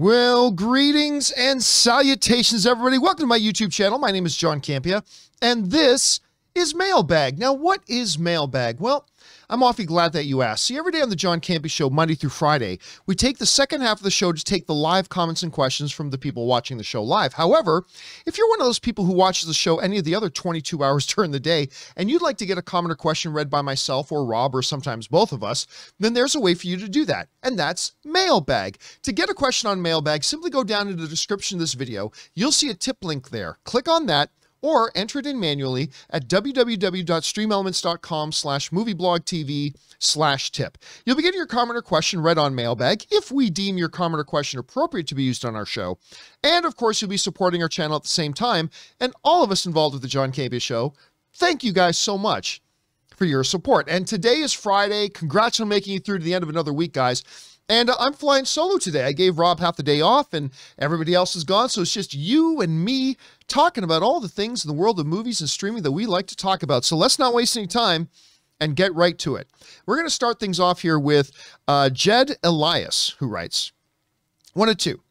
Well, greetings and salutations, everybody. Welcome to my YouTube channel. My name is John Campea, and this is Mailbag. Now, what is Mailbag? Well, I'm awfully glad that you asked. See, every day on the John Campea Show, Monday through Friday, we take the second half of the show to take the live comments and questions from the people watching the show live. However, if you're one of those people who watches the show any of the other 22 hours during the day, and you'd like to get a comment or question read by myself or Rob or sometimes both of us, then there's a way for you to do that, and that's Mailbag. To get a question on Mailbag, simply go down into the description of this video. You'll see a tip link there. Click on that, or enter it in manually at www.streamelements.com/movieblogtv/tip. You'll be getting your comment or question read on Mailbag if we deem your comment or question appropriate to be used on our show. And of course, you'll be supporting our channel at the same time. And all of us involved with the John Campea Show, thank you guys so much for your support. And today is Friday. Congrats on making it through to the end of another week, guys. And I'm flying solo today. I gave Rob half the day off and everybody else is gone. So it's just you and me talking about all the things in the world of movies and streaming that we like to talk about. So let's not waste any time and get right to it. We're going to start things off here with Jed Elias, who writes, 1 of 2.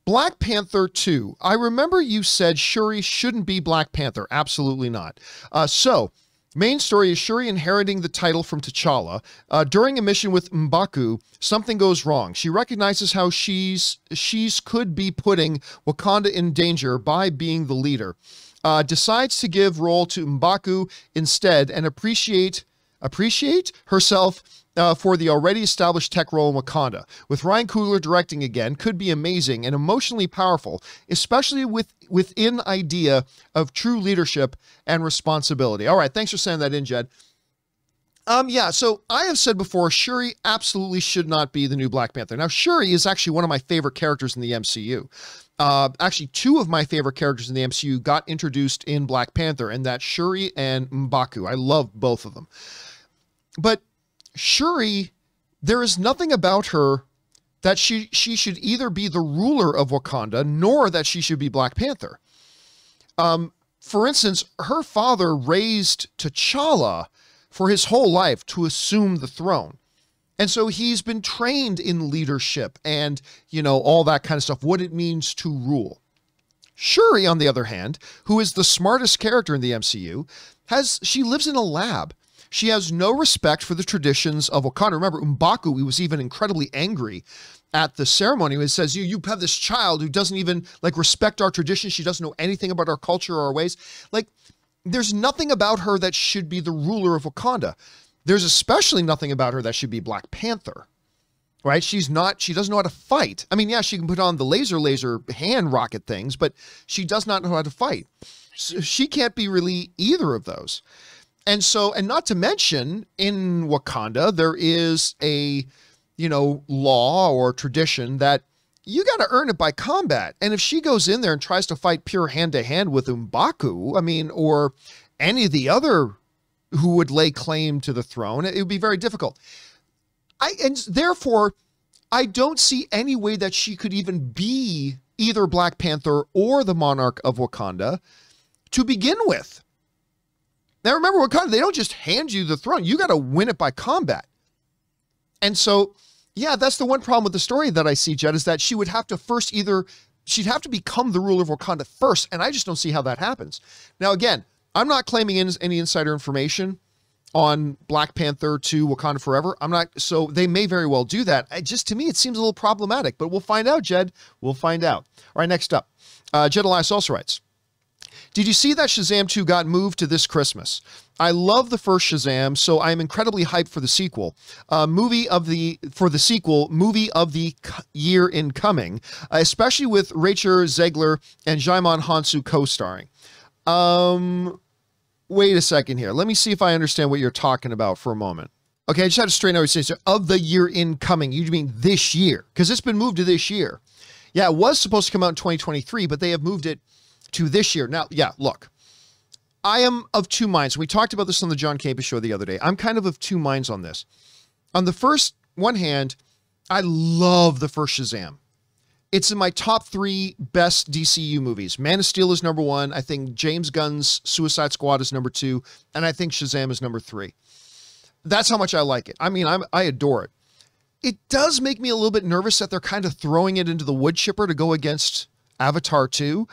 Black Panther 2. I remember you said Shuri shouldn't be Black Panther. Absolutely not. Main story is Shuri inheriting the title from T'Challa. During a mission with M'Baku, something goes wrong. She recognizes how she's could be putting Wakanda in danger by being the leader. Decides to give role to M'Baku instead and appreciate herself for the already established tech role in Wakanda. With Ryan Coogler directing again, could be amazing and emotionally powerful, especially within idea of true leadership and responsibility. All right, thanks for sending that in, Jed. Yeah, so I have said before, Shuri absolutely should not be the new Black Panther. Now, Shuri is actually one of my favorite characters in the MCU. Actually, 2 of my favorite characters in the MCU got introduced in Black Panther, and that's Shuri and M'Baku. I love both of them. But Shuri, there is nothing about her that she should either be the ruler of Wakanda, nor that she should be Black Panther. For instance, her father raised T'Challa for his whole life to assume the throne. And so he's been trained in leadership and, you know, all that kind of stuff, what it means to rule. Shuri, on the other hand, who is the smartest character in the MCU, she lives in a lab. She has no respect for the traditions of Wakanda. Remember, M'Baku, he was even incredibly angry at the ceremony when it says, you have this child who doesn't even respect our traditions. She doesn't know anything about our culture or our ways. There's nothing about her that should be the ruler of Wakanda. There's especially nothing about her that should be Black Panther, right? She doesn't know how to fight. I mean, yeah, she can put on the laser hand rocket things, but she does not know how to fight. So she can't be really either of those. And so, and not to mention, in Wakanda, there is a, law or tradition that you got to earn it by combat. And if she goes in there and tries to fight pure hand-to-hand with M'Baku, or any of the other who would lay claim to the throne, it would be very difficult. And therefore, I don't see any way that she could even be either Black Panther or the monarch of Wakanda to begin with. Now, remember, Wakanda, they don't just hand you the throne. You got to win it by combat. And so, yeah, that's the one problem with the story that I see, Jed, is that she would have to first she'd have to become the ruler of Wakanda first, and I just don't see how that happens. Now, again, I'm not claiming any insider information on Black Panther to Wakanda Forever. So they may very well do that. To me, it seems a little problematic, but we'll find out, Jed. We'll find out. All right, next up, Jed Elias also writes, did you see that Shazam 2 got moved to this Christmas? I love the first Shazam, so I'm incredibly hyped for the sequel. Movie of the year incoming, especially with Rachel Zegler and Jaimon Hansu co-starring. Wait a second here. Let me see if I understand what you're talking about for a moment. Okay, I just had to straighten out what you say. So of the year incoming, you mean this year? Because it's been moved to this year. Yeah, it was supposed to come out in 2023, but they have moved it to this year. Now, yeah, look, I am of 2 minds. We talked about this on the John Campea Show the other day. I'm kind of 2 minds on this. On the one hand, I love the first Shazam. It's in my top 3 best DCU movies. Man of Steel is number 1. I think James Gunn's Suicide Squad is number 2. And I think Shazam is number 3. That's how much I like it. I mean, I adore it. it does make me a little bit nervous that they're kind of throwing it into the wood chipper to go against Avatar 2.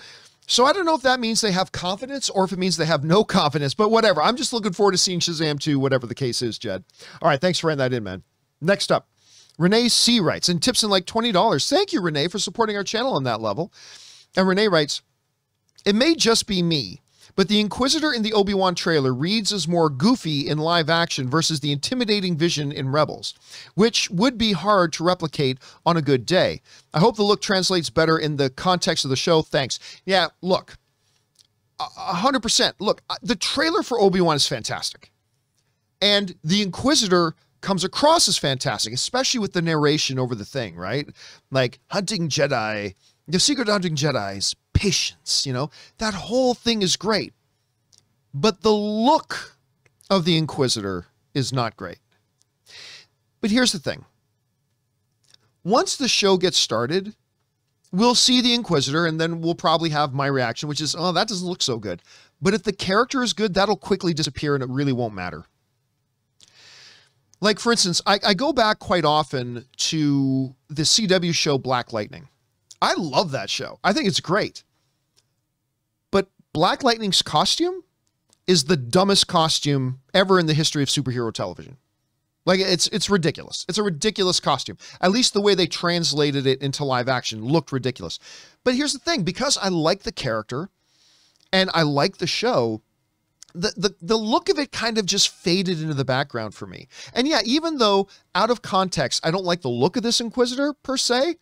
So I don't know if that means they have confidence or if it means they have no confidence, but whatever. I'm just looking forward to seeing Shazam 2, whatever the case is, Jed. All right, thanks for writing that in, man. Next up, Renee C writes, and tips in like $20. Thank you, Renee, for supporting our channel on that level. And Renee writes, it may just be me, but the Inquisitor in the Obi-Wan trailer reads as more goofy in live action versus the intimidating vision in Rebels, which would be hard to replicate on a good day. I hope the look translates better in the context of the show. Thanks. Yeah, look, 100%. Look, the trailer for Obi-Wan is fantastic. And the Inquisitor comes across as fantastic, especially with the narration over the thing, right? Like, hunting Jedi, the secret of hunting Jedi is patience, you know? That whole thing is great. But the look of the Inquisitor is not great. But here's the thing. Once the show gets started, we'll see the Inquisitor and then we'll probably have my reaction, which is, oh, that doesn't look so good. But if the character is good, that'll quickly disappear and it really won't matter. Like, for instance, I go back quite often to the CW show Black Lightning. I love that show. I think it's great. But Black Lightning's costume is the dumbest costume ever in the history of superhero television. Like, it's ridiculous. It's a ridiculous costume. At least the way they translated it into live action looked ridiculous. But here's the thing. Because I like the character and I like the show, the look of it kind of just faded into the background for me. And yeah, even though out of context, I don't like the look of this Inquisitor per se,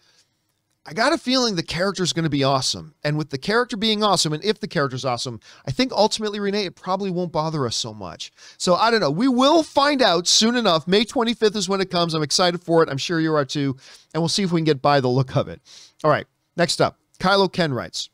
I got a feeling the character's going to be awesome. And with the character being awesome, and if the character's awesome, I think ultimately, Renee, it probably won't bother us so much. So I don't know. We will find out soon enough. May 25th is when it comes. I'm excited for it. I'm sure you are too. And we'll see if we can get by the look of it. All right. Next up, Kylo Ken writes,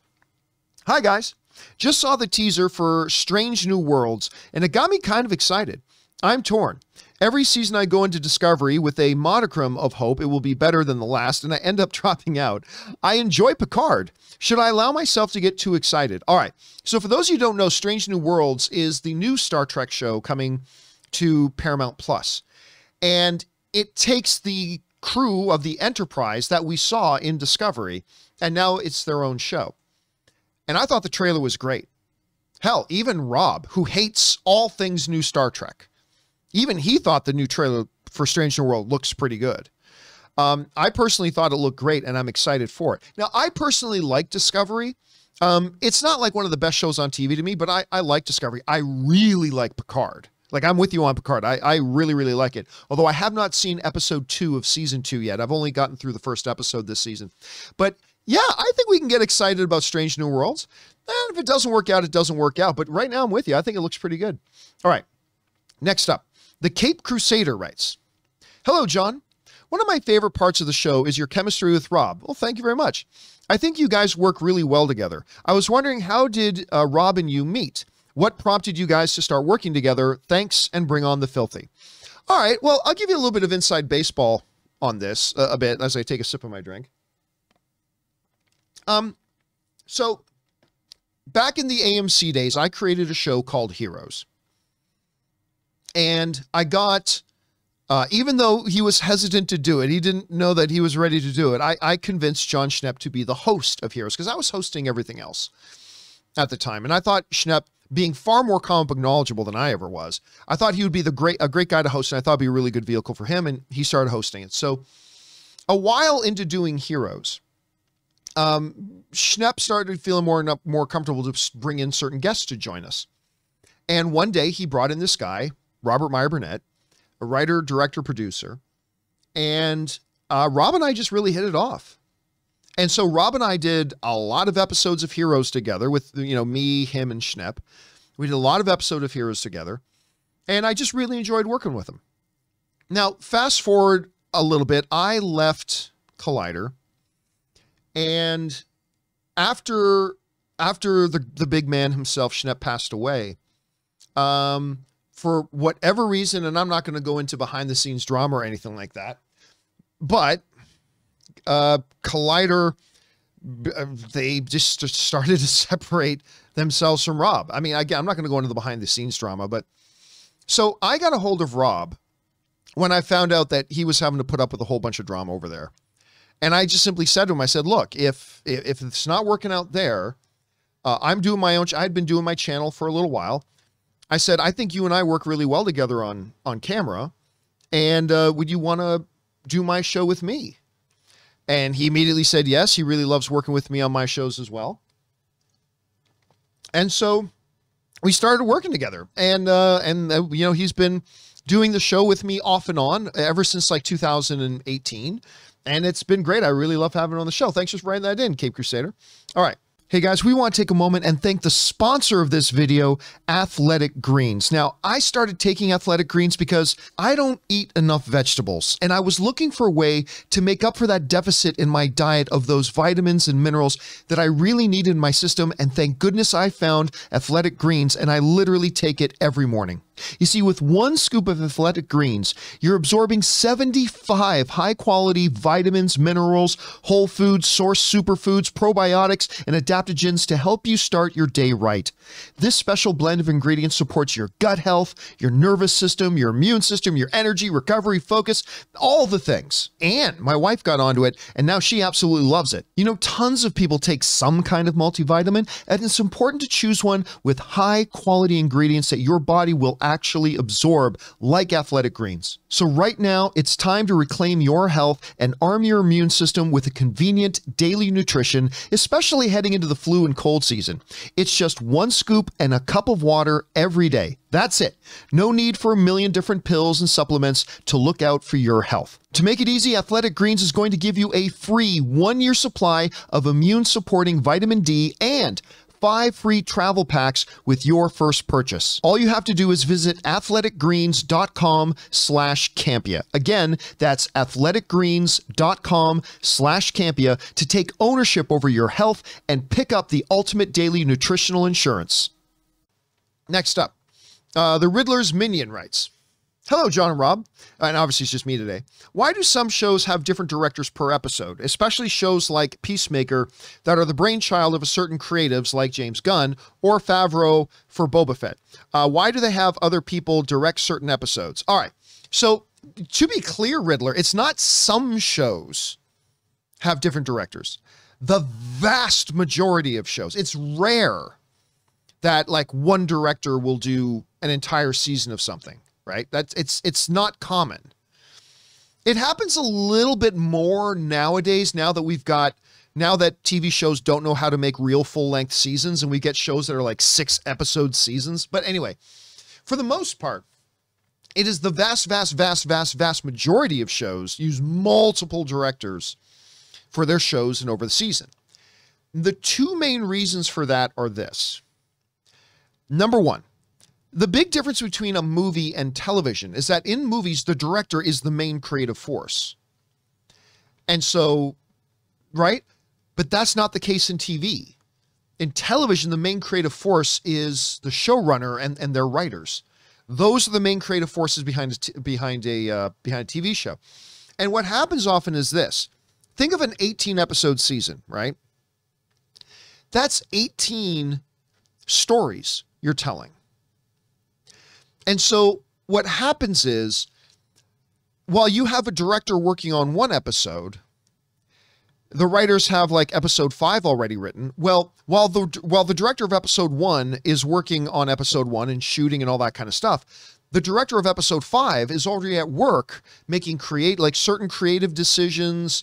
hi, guys. Just saw the teaser for Strange New Worlds, and it got me kind of excited. I'm torn. Every season I go into Discovery with a modicum of hope it will be better than the last, and I end up dropping out. I enjoy Picard. Should I allow myself to get too excited? All right. So for those of you who don't know, Strange New Worlds is the new Star Trek show coming to Paramount Plus. And it takes the crew of the Enterprise that we saw in Discovery, and now it's their own show. And I thought the trailer was great. Hell, even Rob, who hates all things new Star Trek, even he thought the new trailer for Strange New World looks pretty good. I personally thought it looked great, and I'm excited for it. Now, I personally like Discovery. It's not like one of the best shows on TV to me, but I like Discovery. I really like Picard. Like, I'm with you on Picard. I really, really like it. Although I have not seen episode 2 of season 2 yet. I've only gotten through the first episode this season. But yeah, I think we can get excited about Strange New Worlds. And if it doesn't work out, it doesn't work out. But right now I'm with you. I think it looks pretty good. All right. Next up, the Cape Crusader writes, hello, John. One of my favorite parts of the show is your chemistry with Rob. Well, thank you very much. I think you guys work really well together. I was wondering, how did Rob and you meet? What prompted you guys to start working together? Thanks, and bring on the filthy. All right. Well, I'll give you a little bit of inside baseball on this a bit as I take a sip of my drink. So back in the AMC days, I created a show called Heroes. And I got, even though he was hesitant to do it, he didn't know that he was ready to do it. I convinced John Schnepp to be the host of Heroes because I was hosting everything else at the time. And I thought Schnepp, being far more comic book knowledgeable than I ever was, I thought he would be a great guy to host. And I thought it'd be a really good vehicle for him. And he started hosting it. So a while into doing Heroes, Schnepp started feeling more comfortable to bring in certain guests to join us. And one day he brought in this guy, Robert Meyer Burnett, a writer, director, producer. And Rob and I just really hit it off. And so Rob and I did a lot of episodes of Heroes together with, me, him, and Schnepp. We did a lot of episodes of Heroes together. And I just really enjoyed working with him. Now, fast forward a little bit, I left Collider. And after the big man himself, Schnepp, passed away, for whatever reason, and I'm not going to go into behind the scenes drama or anything like that, but Collider, they just started to separate themselves from Rob. I mean, again, I'm not going to go into the behind the scenes drama, but so I got a hold of Rob when I found out that he was having to put up with a whole bunch of drama over there. And I just simply said to him, I said, look, if it's not working out there, I'm doing my own, I'd been doing my channel for a little while. I said, I think you and I work really well together on camera. And would you want to do my show with me? And he immediately said yes. He really loves working with me on my shows as well. And so we started working together. And you know, he's been doing the show with me off and on ever since like 2018. And it's been great. I really love having him on the show. Thanks for writing that in, Cape Crusader. All right. Hey guys, we want to take a moment and thank the sponsor of this video, Athletic Greens. Now, I started taking Athletic Greens because I don't eat enough vegetables, and I was looking for a way to make up for that deficit in my diet of those vitamins and minerals that I really needed in my system, and thank goodness I found Athletic Greens, and I literally take it every morning. You see, with one scoop of Athletic Greens, you're absorbing 75 high-quality vitamins, minerals, whole foods, source superfoods, probiotics, and adaptogens to help you start your day right. This special blend of ingredients supports your gut health, your nervous system, your immune system, your energy, recovery, focus, all the things. And my wife got onto it, and now she absolutely loves it. You know, tons of people take some kind of multivitamin, and it's important to choose one with high-quality ingredients that your body will actually absorb, like Athletic Greens. So right now, it's time to reclaim your health and arm your immune system with a convenient daily nutrition, especially heading into the flu and cold season. It's just one scoop and a cup of water every day. That's it. No need for a million different pills and supplements to look out for your health. To make it easy, Athletic Greens is going to give you a free 1-year supply of immune-supporting vitamin D and 5 free travel packs with your first purchase. All you have to do is visit athleticgreens.com/Campea. Again, that's athleticgreens.com/Campea to take ownership over your health and pick up the ultimate daily nutritional insurance. Next up, the Riddler's Minion writes, hello, John and Rob. And obviously it's just me today. Why do some shows have different directors per episode, especially shows like Peacemaker that are the brainchild of a certain creatives like James Gunn or Favreau for Boba Fett? Why do they have other people direct certain episodes? All right. So to be clear, Riddler, it's not some shows have different directors. The vast majority of shows, it's rare that like one director will do an entire season of something. Right? It's not common. It happens a little bit more nowadays now that TV shows don't know how to make real full-length seasons and we get shows that are like 6-episode seasons. But anyway, for the most part, it is the vast majority of shows use multiple directors for their shows and over the season. The two main reasons for that are this. Number one, the big difference between a movie and television is that in movies, the director is the main creative force. And so, right? But that's not the case in TV. In television, the main creative force is the showrunner and their writers. Those are the main creative forces behind a TV show. And what happens often is this. Think of an 18-episode season, right? That's 18 stories you're telling. And so what happens is, while you have a director working on one episode, the writers have like episode 5 already written. Well, while the director of episode 1 is working on episode 1 and shooting and all that kind of stuff, the director of episode 5 is already at work making certain creative decisions,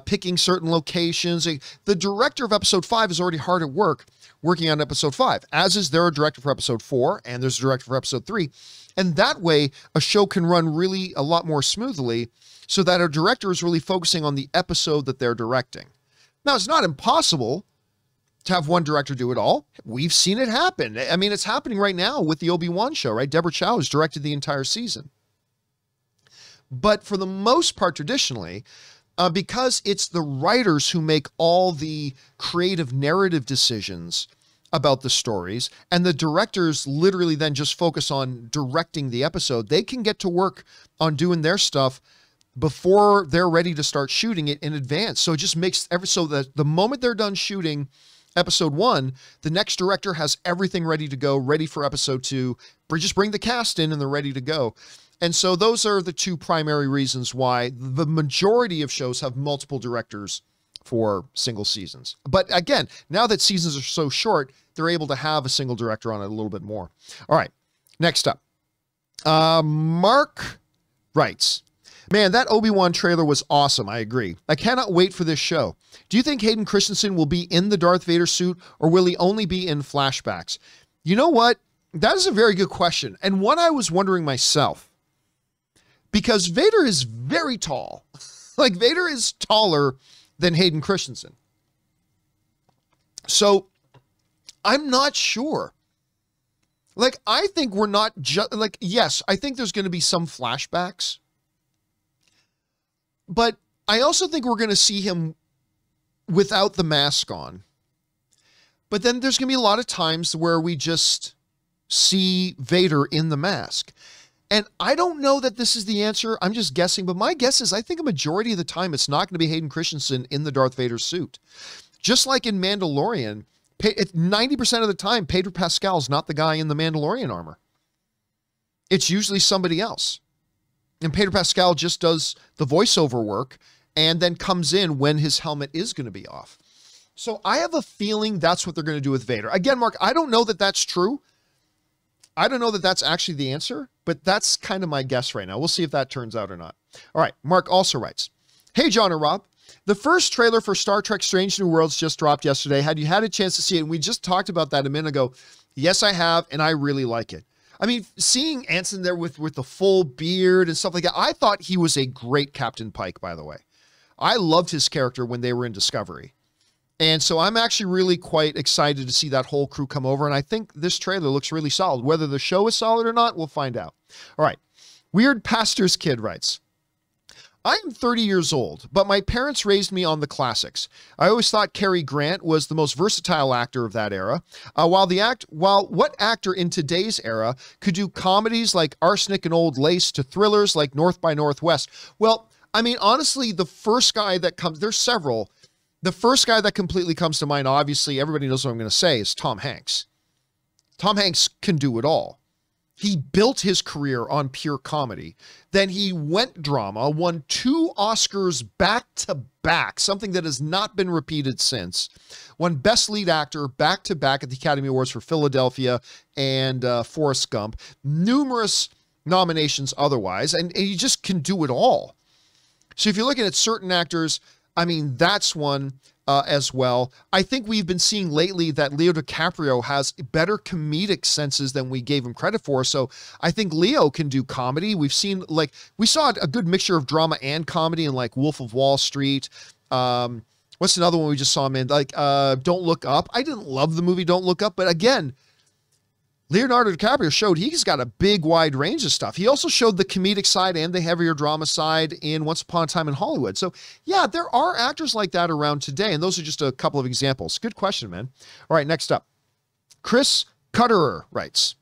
picking certain locations. The director of episode 5 is already hard at work working on episode 5, as is there a director for episode 4, and there's a director for episode 3. And that way, a show can run really a lot more smoothly so that a director is really focusing on the episode that they're directing. Now, it's not impossible to have one director do it all. We've seen it happen. I mean, it's happening right now with the Obi-Wan show, right? Deborah Chow has directed the entire season. But for the most part, traditionally, because it's the writers who make all the creative narrative decisions about the stories, and the directors literally then just focus on directing the episode, they can get to work on doing their stuff before they're ready to start shooting it in advance. So it just makes so that the moment they're done shooting episode 1, the next director has everything ready to go, ready for episode 2. Just bring the cast in and they're ready to go. And so those are the two primary reasons why the majority of shows have multiple directors for single seasons. But again, now that seasons are so short, they're able to have a single director on it a little bit more. All right, next up. Mark writes, man, that Obi-Wan trailer was awesome. I agree. I cannot wait for this show. Do you think Hayden Christensen will be in the Darth Vader suit, or will he only be in flashbacks? You know what? That is a very good question, and one I was wondering myself. Because Vader is very tall. Like, Vader is taller than Hayden Christensen. So, I'm not sure. Like, I think we're not just, like, yes, I think there's going to be some flashbacks. But I also think we're going to see him without the mask on. But then there's going to be a lot of times where we just see Vader in the mask. And I don't know that this is the answer. I'm just guessing. But my guess is I think a majority of the time it's not going to be Hayden Christensen in the Darth Vader suit. Just like in Mandalorian, 90% of the time, Pedro Pascal's not the guy in the Mandalorian armor. It's usually somebody else. And Pedro Pascal just does the voiceover work and then comes in when his helmet is going to be off. So I have a feeling that's what they're going to do with Vader. Again, Mark, I don't know that that's true. I don't know that that's actually the answer, but that's kind of my guess right now. We'll see if that turns out or not. All right. Mark also writes, hey, John and Rob, the first trailer for Star Trek Strange New Worlds just dropped yesterday. Had you had a chance to see it? And we just talked about that a minute ago. Yes, I have, and I really like it. I mean, seeing Anson there with the full beard and stuff like that, I thought he was a great Captain Pike, by the way. I loved his character when they were in Discovery. And so I'm actually really quite excited to see that whole crew come over. And I think this trailer looks really solid. Whether the show is solid or not, we'll find out. All right. Weird Pastor's Kid writes, I am 30 years old, but my parents raised me on the classics. I always thought Cary Grant was the most versatile actor of that era. While what actor in today's era could do comedies like Arsenic and Old Lace to thrillers like North by Northwest? Well, I mean, honestly, the first guy that comes, there's several. The first guy that completely comes to mind, obviously, everybody knows what I'm going to say, is Tom Hanks. Tom Hanks can do it all. He built his career on pure comedy. Then he went drama, won 2 Oscars back-to-back, something that has not been repeated since. Won Best Lead Actor back-to-back at the Academy Awards for Philadelphia and Forrest Gump. Numerous nominations otherwise, and he just can do it all. So if you're looking at certain actors, I mean, that's one as well. I think we've been seeing lately that Leo DiCaprio has better comedic senses than we gave him credit for. So I think Leo can do comedy. We've seen, like, we saw a good mixture of drama and comedy in, like, Wolf of Wall Street. What's another one we just saw him in? Like, Don't Look Up. I didn't love the movie Don't Look Up, but again, Leonardo DiCaprio showed he's got a big, wide range of stuff. He also showed the comedic side and the heavier drama side in Once Upon a Time in Hollywood. So, yeah, there are actors like that around today, and those are just a couple of examples. Good question, man. All right, next up. Chris Cutterer writes,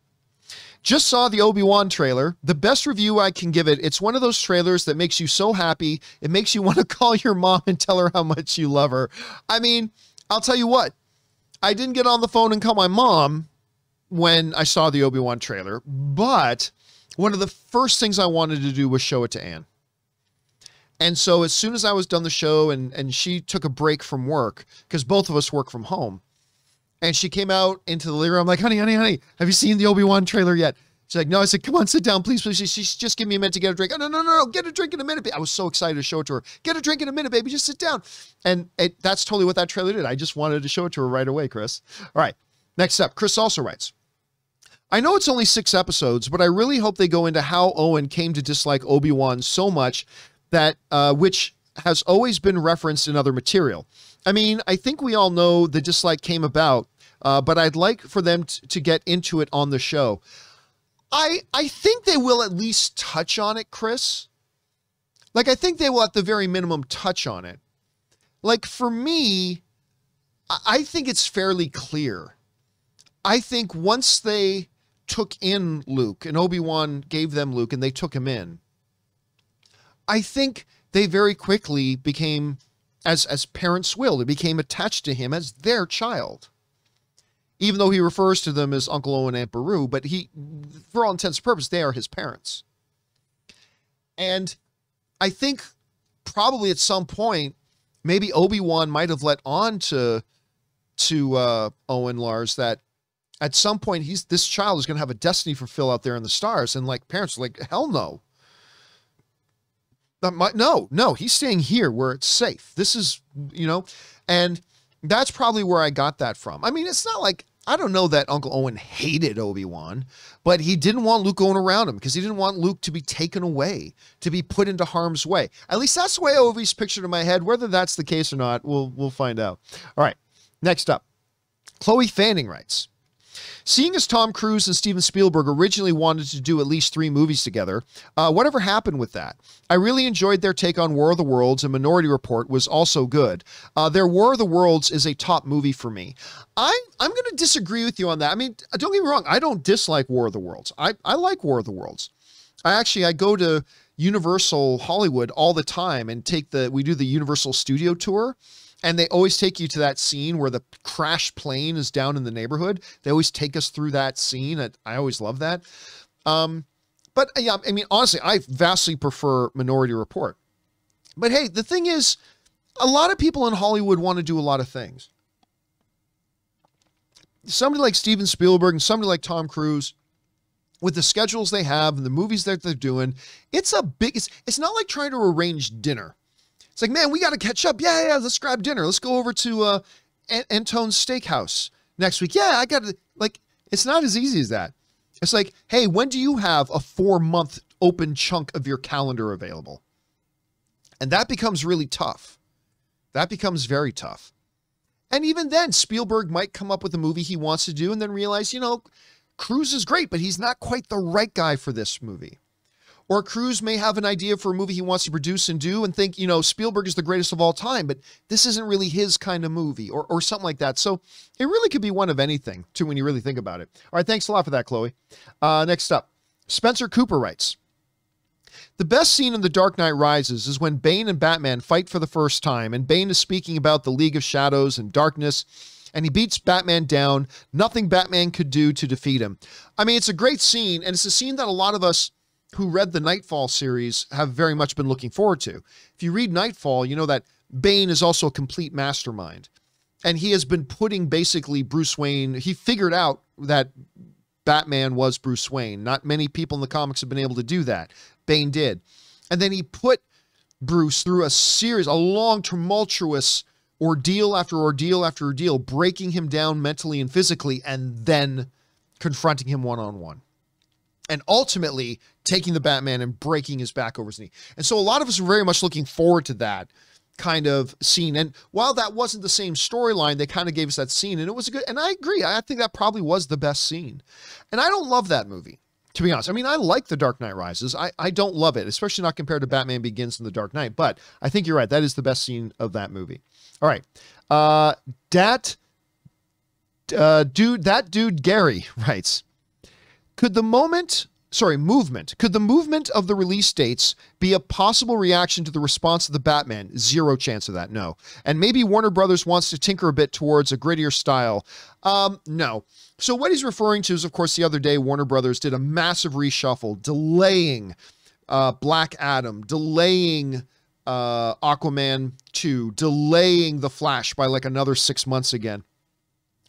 just saw the Obi-Wan trailer. The best review I can give it, it's one of those trailers that makes you so happy, it makes you want to call your mom and tell her how much you love her. I mean, I'll tell you what. I didn't get on the phone and call my mom when I saw the Obi-Wan trailer, but one of the first things I wanted to do was show it to Anne. And so as soon as I was done the show and she took a break from work, because both of us work from home, and she came out into the living room, I'm like, honey, have you seen the Obi-Wan trailer yet? She's like, no. I said, come on, sit down, please. She's just give me a minute to get a drink. Oh, no, get a drink in a minute. I was so excited to show it to her. Get a drink in a minute, baby, just sit down. And that's totally what that trailer did. I just wanted to show it to her right away, Chris. All right, next up, Chris also writes, I know it's only 6 episodes, but I really hope they go into how Owen came to dislike Obi-Wan so much that, which has always been referenced in other material. I mean, I think we all know the dislike came about, but I'd like for them to get into it on the show. I think they will at least touch on it, Chris. Like, I think they will at the very minimum touch on it. Like, for me, I think it's fairly clear. I think once they took in Luke and Obi-Wan gave them Luke and they took him in, I think they very quickly became, as parents will, they became attached to him as their child. Even though he refers to them as Uncle Owen and Aunt Beru, but for all intents and purposes, they are his parents. And I think probably at some point, maybe Obi-Wan might have let on to Owen Lars that at some point this child is going to have a destiny fulfill out there in the stars. And like parents are like, hell no. No, he's staying here where it's safe. This is, and that's probably where I got that from. I mean, it's not like, I don't know that Uncle Owen hated Obi-Wan, but he didn't want Luke going around him because he didn't want Luke to be taken away, to be put into harm's way. At least that's the way I always pictured in my head. Whether that's the case or not, we'll find out. All right, next up, Chloe Fanning writes, seeing as Tom Cruise and Steven Spielberg originally wanted to do at least 3 movies together, whatever happened with that? I really enjoyed their take on War of the Worlds, and Minority Report was also good. Their War of the Worlds is a top movie for me. I'm going to disagree with you on that. I mean, don't get me wrong. I don't dislike War of the Worlds. I like War of the Worlds. I go to Universal Hollywood all the time and we do the Universal Studio Tour. And they always take you to that scene where the crashed plane is down in the neighborhood. They always take us through that scene. I always love that. But yeah, I mean, honestly, I vastly prefer Minority Report. But hey, the thing is, a lot of people in Hollywood want to do a lot of things. Somebody like Steven Spielberg and somebody like Tom Cruise, with the schedules they have and the movies that they're doing, it's not like trying to arrange dinner. It's like, man, we got to catch up. Yeah, let's grab dinner. Let's go over to Antone's Steakhouse next week. Yeah, I got to, it's not as easy as that. It's like, hey, when do you have a 4-month open chunk of your calendar available? And that becomes really tough. That becomes very tough. And even then, Spielberg might come up with a movie he wants to do and then realize, Cruise is great, but he's not quite the right guy for this movie. Or Cruise may have an idea for a movie he wants to produce and do and think, Spielberg is the greatest of all time, but this isn't really his kind of movie or something like that. So it really could be one of anything too when you really think about it. All right. Thanks a lot for that, Chloe. Next up, Spencer Cooper writes, the best scene in The Dark Knight Rises is when Bane and Batman fight for the first time, and Bane is speaking about the League of Shadows and darkness, and he beats Batman down. Nothing Batman could do to defeat him. I mean, it's a great scene, and it's a scene that a lot of us who read the Nightfall series have very much been looking forward to. If you read Nightfall, you know that Bane is also a complete mastermind. And he has been putting basically Bruce Wayne, he figured out that Batman was Bruce Wayne. Not many people in the comics have been able to do that. Bane did. And then he put Bruce through a long, tumultuous ordeal after ordeal after ordeal, breaking him down mentally and physically, and then confronting him one-on-one. And ultimately taking the Batman and breaking his back over his knee. And so a lot of us are very much looking forward to that kind of scene. And while that wasn't the same storyline, they kind of gave us that scene, and it was good. And I agree. I think that probably was the best scene. And I don't love that movie, to be honest. I mean, I like The Dark Knight Rises. I don't love it, especially not compared to Batman Begins and The Dark Knight. But I think you're right. That is the best scene of that movie. All right. That dude Gary writes, could the movement of the release dates be a possible reaction to the response of the Batman? Zero chance of that, no. And maybe Warner Brothers wants to tinker a bit towards a grittier style. No. So what he's referring to is, of course, the other day, Warner Brothers did a massive reshuffle, delaying Black Adam, delaying Aquaman 2, delaying The Flash by like another 6 months again.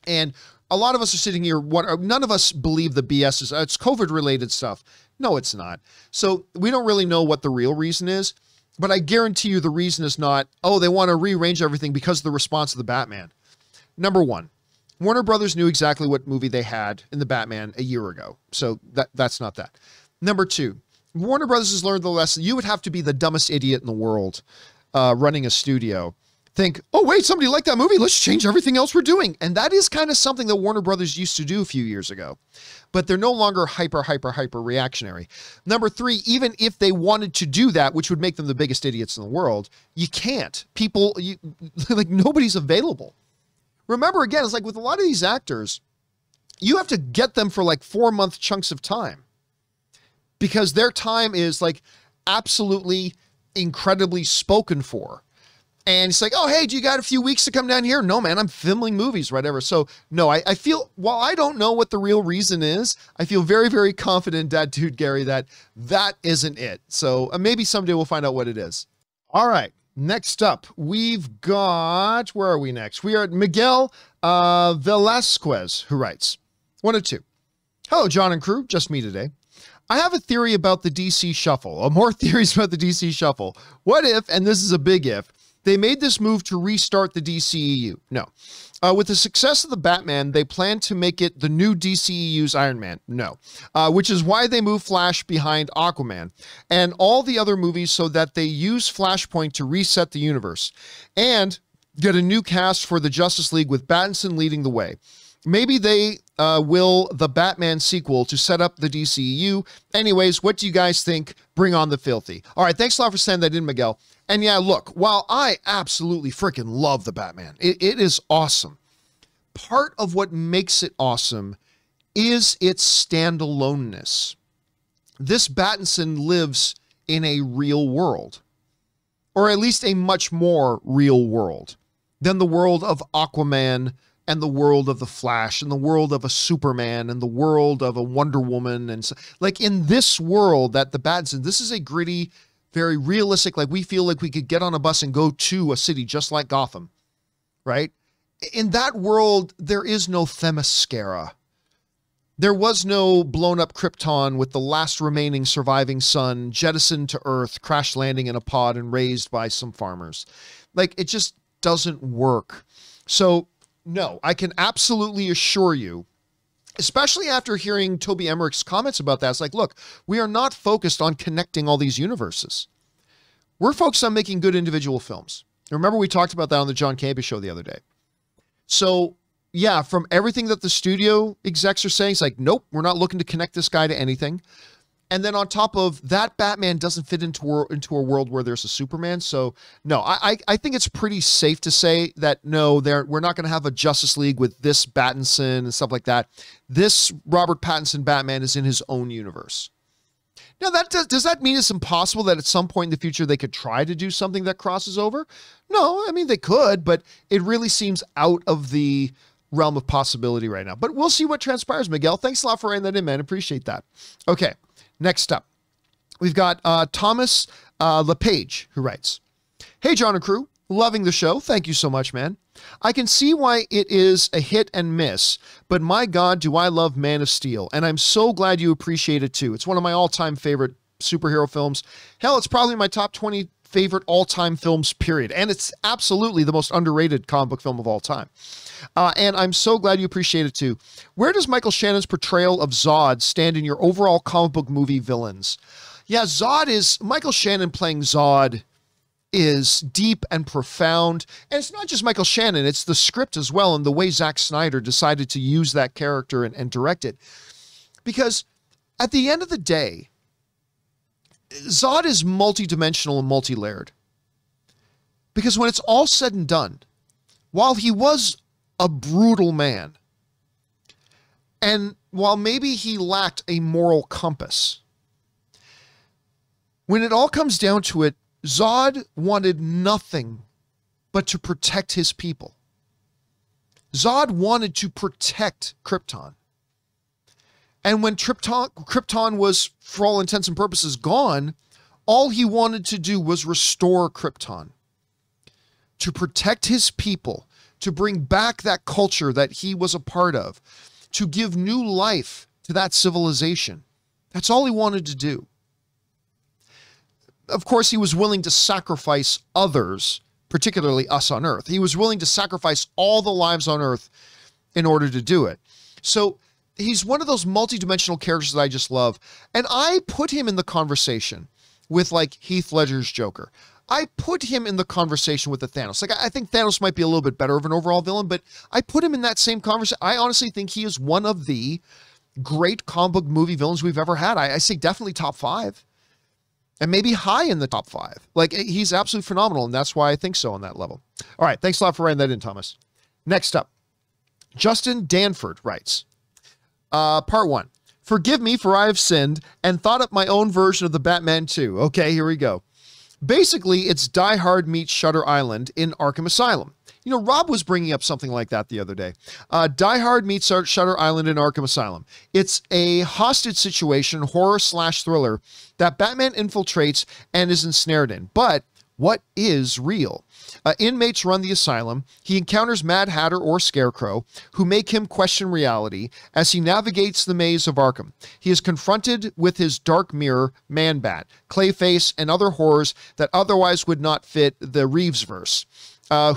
And a lot of us are sitting here, none of us believe the BS is, it's COVID-related stuff. No, it's not. So we don't really know what the real reason is, but I guarantee you the reason is not, oh, they want to rearrange everything because of the response of the Batman. Number one, Warner Brothers knew exactly what movie they had in the Batman a year ago. So that's not that. Number two, Warner Brothers has learned the lesson. You would have to be the dumbest idiot in the world running a studio. Think, oh, wait, somebody liked that movie. Let's change everything else we're doing. And that is kind of something that Warner Brothers used to do a few years ago. But they're no longer hyper reactionary. Number three, even if they wanted to do that, which would make them the biggest idiots in the world, you can't. Nobody's available. Remember, again, it's like with a lot of these actors, you have to get them for like 4-month chunks of time. Because their time is like absolutely incredibly spoken for. And he's like, oh, hey, do you got a few weeks to come down here? No, man, I'm filming movies, whatever. So no, I feel, while I don't know what the real reason is, I feel very, very confident, Dad Dude Gary, that isn't it. So maybe someday we'll find out what it is. All right. Next up, we've got, where are we next? We are at Miguel Velasquez, who writes, 1 of 2. Hello, John and crew, just me today. I have a theory about the DC Shuffle, or more theories about the DC Shuffle. What if, and this is a big if, they made this move to restart the DCEU? No. With the success of the Batman, they plan to make it the new DCEU's Iron Man? No. Which is why they move Flash behind Aquaman and all the other movies so that they use Flashpoint to reset the universe and get a new cast for the Justice League with Pattinson leading the way. Maybe they will the Batman sequel to set up the DCEU. Anyways, what do you guys think? Bring on the filthy. All right, thanks a lot for sending that in, Miguel. And yeah, look, while I absolutely freaking love the Batman, it is awesome. Part of what makes it awesome is its standaloneness. This Pattinson lives in a real world, or at least a much more real world than the world of Aquaman and the world of the Flash and the world of a Superman and the world of a Wonder Woman. And so, like, in this world that the Pattinson, this is a gritty, very realistic, like we feel like we could get on a bus and go to a city just like Gotham, right? In that world, there is no Themyscira. There was no blown up Krypton with the last remaining surviving sun jettisoned to Earth, crash landing in a pod and raised by some farmers. Like, it just doesn't work. So no, I can absolutely assure you, especially after hearing Toby Emmerich's comments about that, it's like, look, we are not focused on connecting all these universes. We're focused on making good individual films. Remember, we talked about that on the John Campea Show the other day. So yeah, from everything that the studio execs are saying, it's like, nope, we're not looking to connect this guy to anything. And then on top of that, Batman doesn't fit into a world where there's a Superman. So no, I think it's pretty safe to say that no, we're not going to have a Justice League with this Pattinson and stuff like that. This Robert Pattinson Batman is in his own universe. Now, does that mean it's impossible that at some point in the future they could try to do something that crosses over? No, I mean, they could, but it really seems out of the realm of possibility right now. But we'll see what transpires, Miguel. Thanks a lot for writing that in, man. Appreciate that. Okay. Next up, we've got Thomas LePage, who writes, hey, John and crew, loving the show. Thank you so much, man. I can see why it is a hit and miss, but my God, do I love Man of Steel, and I'm so glad you appreciate it too. It's one of my all-time favorite superhero films. Hell, it's probably my top 20 favorite all-time films, period. And it's absolutely the most underrated comic book film of all time. And I'm so glad you appreciate it too. Where does Michael Shannon's portrayal of Zod stand in your overall comic book movie villains? Yeah, Michael Shannon playing Zod is deep and profound. And it's not just Michael Shannon, it's the script as well, and the way Zack Snyder decided to use that character and direct it. Because at the end of the day, Zod is multidimensional and multi-layered. Because when it's all said and done, while he was a brutal man, and while maybe he lacked a moral compass, when it all comes down to it, Zod wanted nothing but to protect his people. Zod wanted to protect Krypton. And when Krypton was, for all intents and purposes, gone, all he wanted to do was restore Krypton, to protect his people, to bring back that culture that he was a part of, to give new life to that civilization. That's all he wanted to do. Of course, he was willing to sacrifice others, particularly us on Earth. He was willing to sacrifice all the lives on Earth in order to do it. So he's one of those multidimensional characters that I just love. And I put him in the conversation with, like, Heath Ledger's Joker. I put him in the conversation with the Thanos. Like, I think Thanos might be a little bit better of an overall villain, but I put him in that same conversation. I honestly think he is one of the great comic book movie villains we've ever had. I say definitely top 5. And maybe high in the top 5. Like, he's absolutely phenomenal, and that's why I think so on that level. All right, thanks a lot for writing that in, Thomas. Next up, Justin Danford writes, Part 1. Forgive me for I have sinned and thought up my own version of the Batman 2. Okay, here we go. Basically, it's Die Hard meets Shutter Island in Arkham Asylum. You know, Rob was bringing up something like that the other day. Die Hard meets Shutter Island in Arkham Asylum. It's a hostage situation, horror/thriller, that Batman infiltrates and is ensnared in. But what is real? Inmates run the asylum. He encounters Mad Hatter or Scarecrow, who make him question reality as he navigates the maze of Arkham. He is confronted with his dark mirror, Man-Bat, Clayface, and other horrors that otherwise would not fit the Reeves-verse.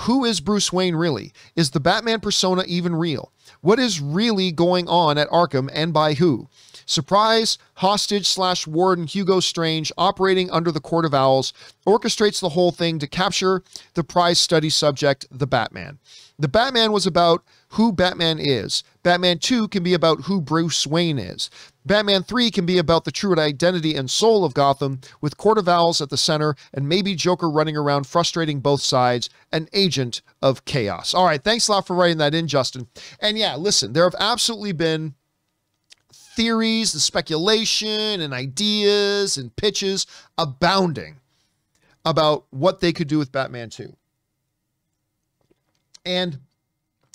Who is Bruce Wayne really? Is the Batman persona even real? What is really going on at Arkham, and by who? Surprise, hostage/warden Hugo Strange, operating under the Court of Owls, orchestrates the whole thing to capture the prize study subject, the Batman. The Batman was about who Batman is. Batman 2 can be about who Bruce Wayne is. Batman 3 can be about the true identity and soul of Gotham, with Court of Owls at the center and maybe Joker running around frustrating both sides, an agent of chaos. All right, thanks a lot for writing that in, Justin. And yeah, listen, there have absolutely been theories and speculation and ideas and pitches abounding about what they could do with Batman 2. And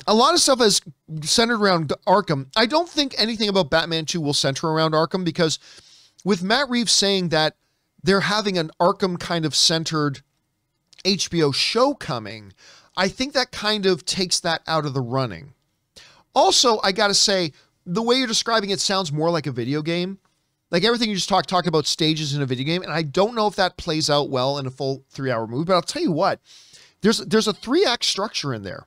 a lot of stuff is centered around Arkham. I don't think anything about Batman 2 will center around Arkham, because with Matt Reeves saying that they're having an Arkham kind of centered HBO show coming, I think that kind of takes that out of the running. Also, I got to say, the way you're describing it sounds more like a video game. Like everything you just talked about stages in a video game, and I don't know if that plays out well in a full 3-hour movie, but I'll tell you what, there's a 3-act structure in there.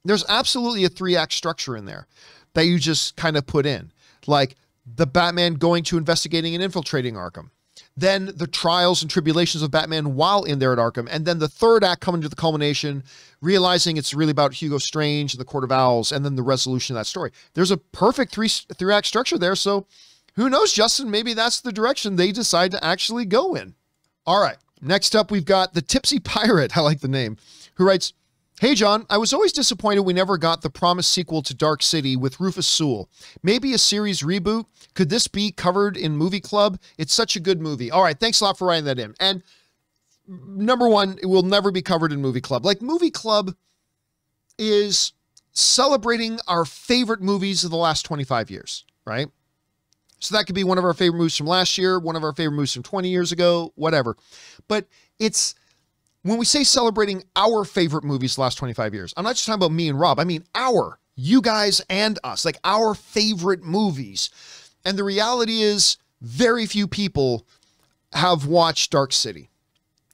There's absolutely a 3-act structure in there that you just kind of put in. Like the Batman going to investigating and infiltrating Arkham. Then the trials and tribulations of Batman while in there at Arkham. And then the 3rd act coming to the culmination, realizing it's really about Hugo Strange and the Court of Owls, and then the resolution of that story. There's a perfect 3-act structure there. So who knows, Justin, maybe that's the direction they decide to actually go in. All right. Next up, we've got the Tipsy Pirate. I like the name. Who writes, "Hey, John, I was always disappointed we never got the promised sequel to Dark City with Rufus Sewell. Maybe a series reboot? Could this be covered in Movie Club? It's such a good movie." All right, thanks a lot for writing that in. And number one, it will never be covered in Movie Club. Like, Movie Club is celebrating our favorite movies of the last 25 years, right? So that could be one of our favorite movies from last year, one of our favorite movies from 20 years ago, whatever. But it's, when we say celebrating our favorite movies the last 25 years, I'm not just talking about me and Rob. I mean you guys and us, like our favorite movies. And the reality is very few people have watched Dark City.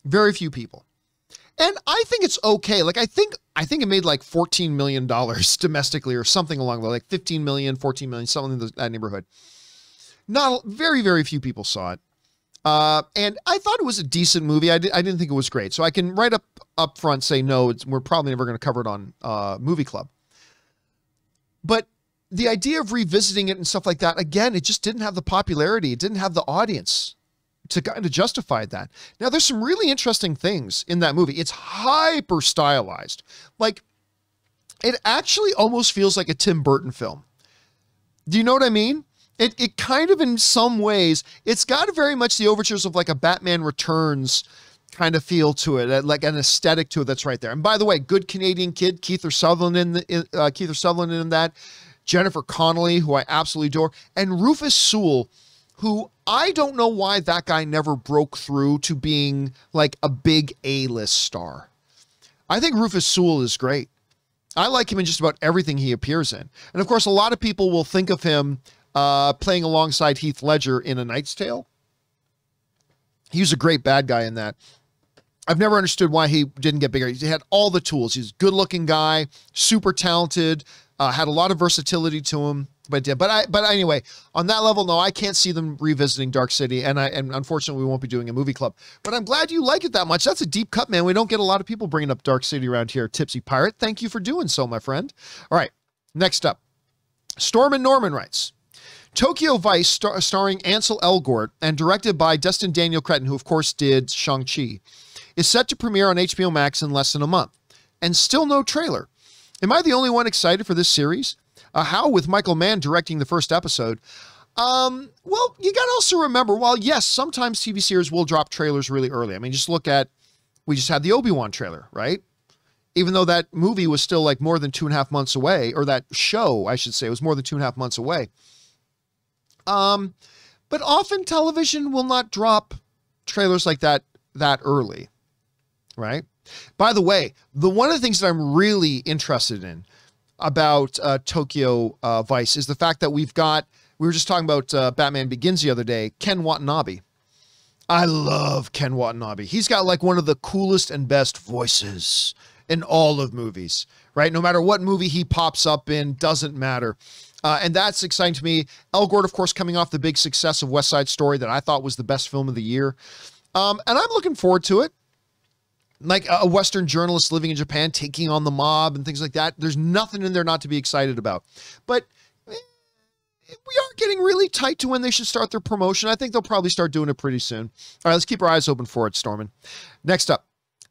Very few people. And I think it's okay. Like, I think it made like $14 million domestically or something along the, like 15 million, 14 million, something in that neighborhood. Not very, very few people saw it. And I thought it was a decent movie. I didn't think it was great. So I can right up front say, no, we're probably never going to cover it on Movie Club. But the idea of revisiting it and stuff like that, again, it just didn't have the popularity. It didn't have the audience to kind of justify that. Now, there's some really interesting things in that movie. It's hyper stylized. Like, it actually almost feels like a Tim Burton film. Do you know what I mean? It kind of, in some ways, it's got very much the overtures of like a Batman Returns kind of feel to it, like an aesthetic to it that's right there. And by the way, good Canadian kid, Kiefer Sutherland in that, Jennifer Connelly, who I absolutely adore, and Rufus Sewell, who I don't know why that guy never broke through to being like a big A-list star. I think Rufus Sewell is great. I like him in just about everything he appears in. And of course, a lot of people will think of him playing alongside Heath Ledger in A Knight's Tale. He was a great bad guy in that. I've never understood why he didn't get bigger. He had all the tools. He's a good-looking guy, super talented, had a lot of versatility to him. But anyway, on that level, no, I can't see them revisiting Dark City, and unfortunately, we won't be doing a movie club. But I'm glad you like it that much. That's a deep cut, man. We don't get a lot of people bringing up Dark City around here. Tipsy Pirate, thank you for doing so, my friend. All right, next up, Storm and Norman writes, Tokyo Vice, starring Ansel Elgort and directed by Destin Daniel Cretton, who of course did Shang-Chi, is set to premiere on HBO Max in less than a month, and still no trailer. Am I the only one excited for this series? How, with Michael Mann directing the first episode, Well, you got to also remember, while yes, sometimes TV series will drop trailers really early. I mean, just look at, we just had the Obi-Wan trailer, right? Even though that movie was still like more than 2.5 months away, or that show, I should say, was more than 2.5 months away. But often television will not drop trailers like that early, right? By the way, one of the things that I'm really interested in about Tokyo Vice is the fact that we were just talking about Batman Begins the other day, Ken Watanabe. I love Ken Watanabe. He's got like one of the coolest and best voices in all of movies, right? No matter what movie he pops up in, doesn't matter. And that's exciting to me. Elgort, of course, coming off the big success of West Side Story that I thought was the best film of the year. And I'm looking forward to it. Like a Western journalist living in Japan, taking on the mob and things like that. There's nothing in there not to be excited about. But we are getting really tight to when they should start their promotion. I think they'll probably start doing it pretty soon. All right, let's keep our eyes open for it, Stormin. Next up,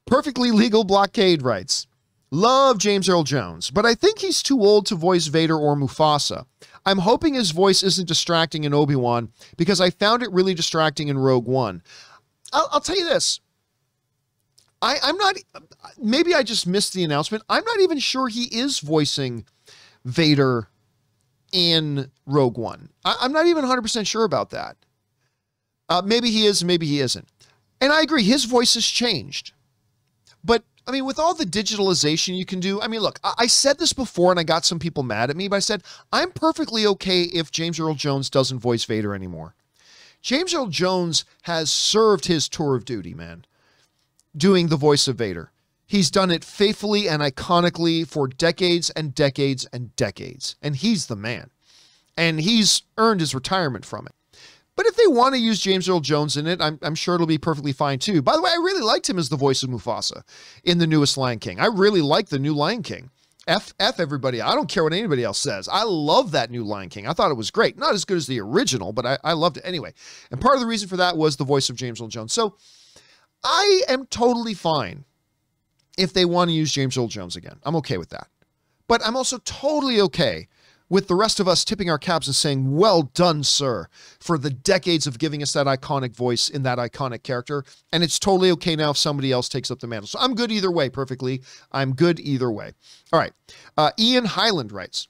Perfectly Legal Blockade writes, love James Earl Jones, but I think he's too old to voice Vader or Mufasa. I'm hoping his voice isn't distracting in Obi-Wan because I found it really distracting in Rogue One. I'll tell you this. I'm not, maybe I just missed the announcement. I'm not even sure he is voicing Vader in Rogue One. I'm not even 100% sure about that. Maybe he is, maybe he isn't. And I agree, his voice has changed. But, I mean, with all the digitalization you can do, I mean, look, I said this before and I got some people mad at me, but I said, I'm perfectly okay if James Earl Jones doesn't voice Vader anymore. James Earl Jones has served his tour of duty, man, doing the voice of Vader. He's done it faithfully and iconically for decades and decades and decades. And he's the man. And he's earned his retirement from it. But if they want to use James Earl Jones in it, I'm sure it'll be perfectly fine too. By the way, I really liked him as the voice of Mufasa in the newest Lion King. I really like the new Lion King. F everybody. I don't care what anybody else says. I love that new Lion King. I thought it was great. Not as good as the original, but I loved it anyway. And part of the reason for that was the voice of James Earl Jones. So I am totally fine if they want to use James Earl Jones again. I'm okay with that. But I'm also totally okay with the rest of us tipping our caps and saying, well done, sir, for the decades of giving us that iconic voice in that iconic character. And it's totally okay now if somebody else takes up the mantle. So I'm good either way, perfectly. I'm good either way. All right. Ian Highland writes,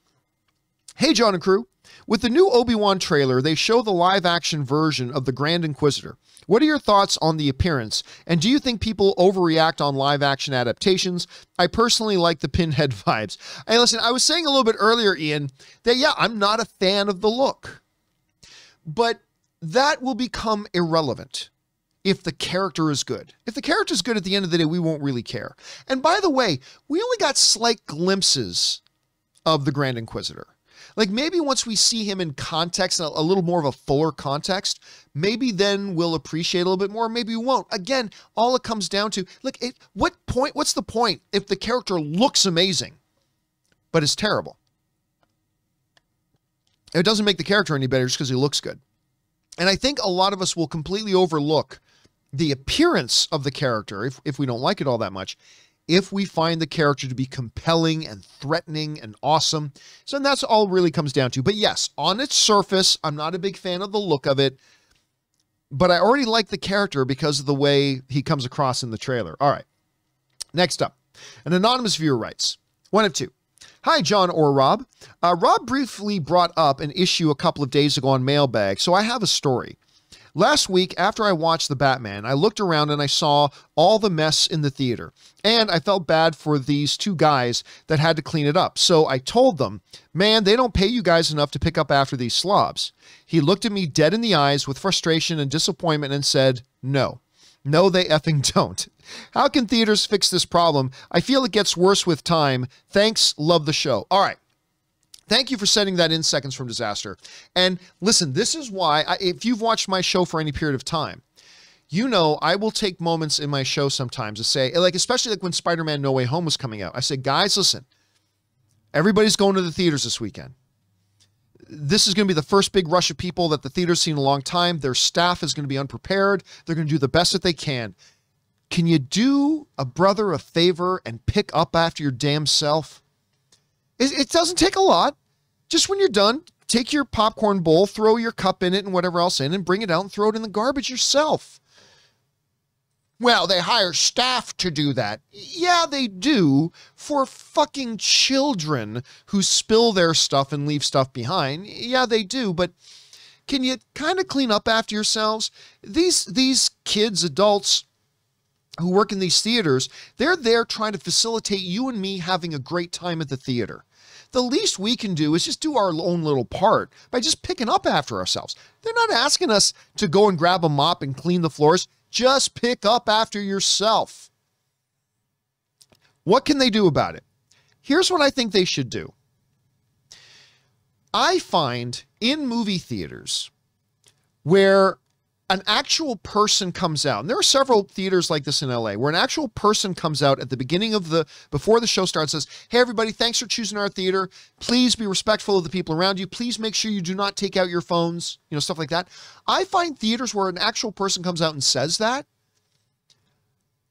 hey, John and crew. With the new Obi-Wan trailer, they show the live-action version of the Grand Inquisitor. What are your thoughts on the appearance? And do you think people overreact on live-action adaptations? I personally like the Pinhead vibes. Hey, listen, I was saying a little bit earlier, Ian, that, yeah, I'm not a fan of the look. But that will become irrelevant if the character is good. If the character is good, at the end of the day, we won't really care. And by the way, we only got slight glimpses of the Grand Inquisitor. Like maybe once we see him in context, a little more of a fuller context, maybe then we'll appreciate a little bit more. Maybe we won't. Again, all it comes down to, look, what's the point if the character looks amazing, but is terrible? It doesn't make the character any better just because he looks good. And I think a lot of us will completely overlook the appearance of the character if we don't like it all that much, if we find the character to be compelling and threatening and awesome. So that's all it really comes down to. But yes, on its surface, I'm not a big fan of the look of it, but I already like the character because of the way he comes across in the trailer. All right. Next up, an anonymous viewer writes, one of two. Hi, John or Rob. Rob briefly brought up an issue a couple of days ago on Mailbag, so I have a story. Last week, after I watched The Batman, I looked around and I saw all the mess in the theater. And I felt bad for these two guys that had to clean it up. So I told them, man, they don't pay you guys enough to pick up after these slobs. He looked at me dead in the eyes with frustration and disappointment and said, no. No, they effing don't. How can theaters fix this problem? I feel it gets worse with time. Thanks. Love the show. All right. Thank you for sending that in, Seconds from Disaster. And listen, this is why, if you've watched my show for any period of time, you know I will take moments in my show sometimes to say, like, especially like when Spider-Man No Way Home was coming out, I said, guys, listen, everybody's going to the theaters this weekend. This is going to be the first big rush of people that the theater's seen in a long time. Their staff is going to be unprepared. They're going to do the best that they can. Can you do a brother a favor and pick up after your damn self? It doesn't take a lot. Just when you're done, take your popcorn bowl, throw your cup in it and whatever else in, and bring it out and throw it in the garbage yourself. Well, they hire staff to do that. Yeah, they do, for fucking children who spill their stuff and leave stuff behind. Yeah, they do, but can you kind of clean up after yourselves? These kids, adults who work in these theaters, they're there trying to facilitate you and me having a great time at the theater. The least we can do is just do our own little part by just picking up after ourselves. They're not asking us to go and grab a mop and clean the floors. Just pick up after yourself. What can they do about it? Here's what I think they should do. I find in movie theaters where an actual person comes out, and there are several theaters like this in LA, where an actual person comes out at the beginning of before the show starts, says, hey everybody, thanks for choosing our theater. Please be respectful of the people around you. Please make sure you do not take out your phones, stuff like that. I find theaters where an actual person comes out and says that,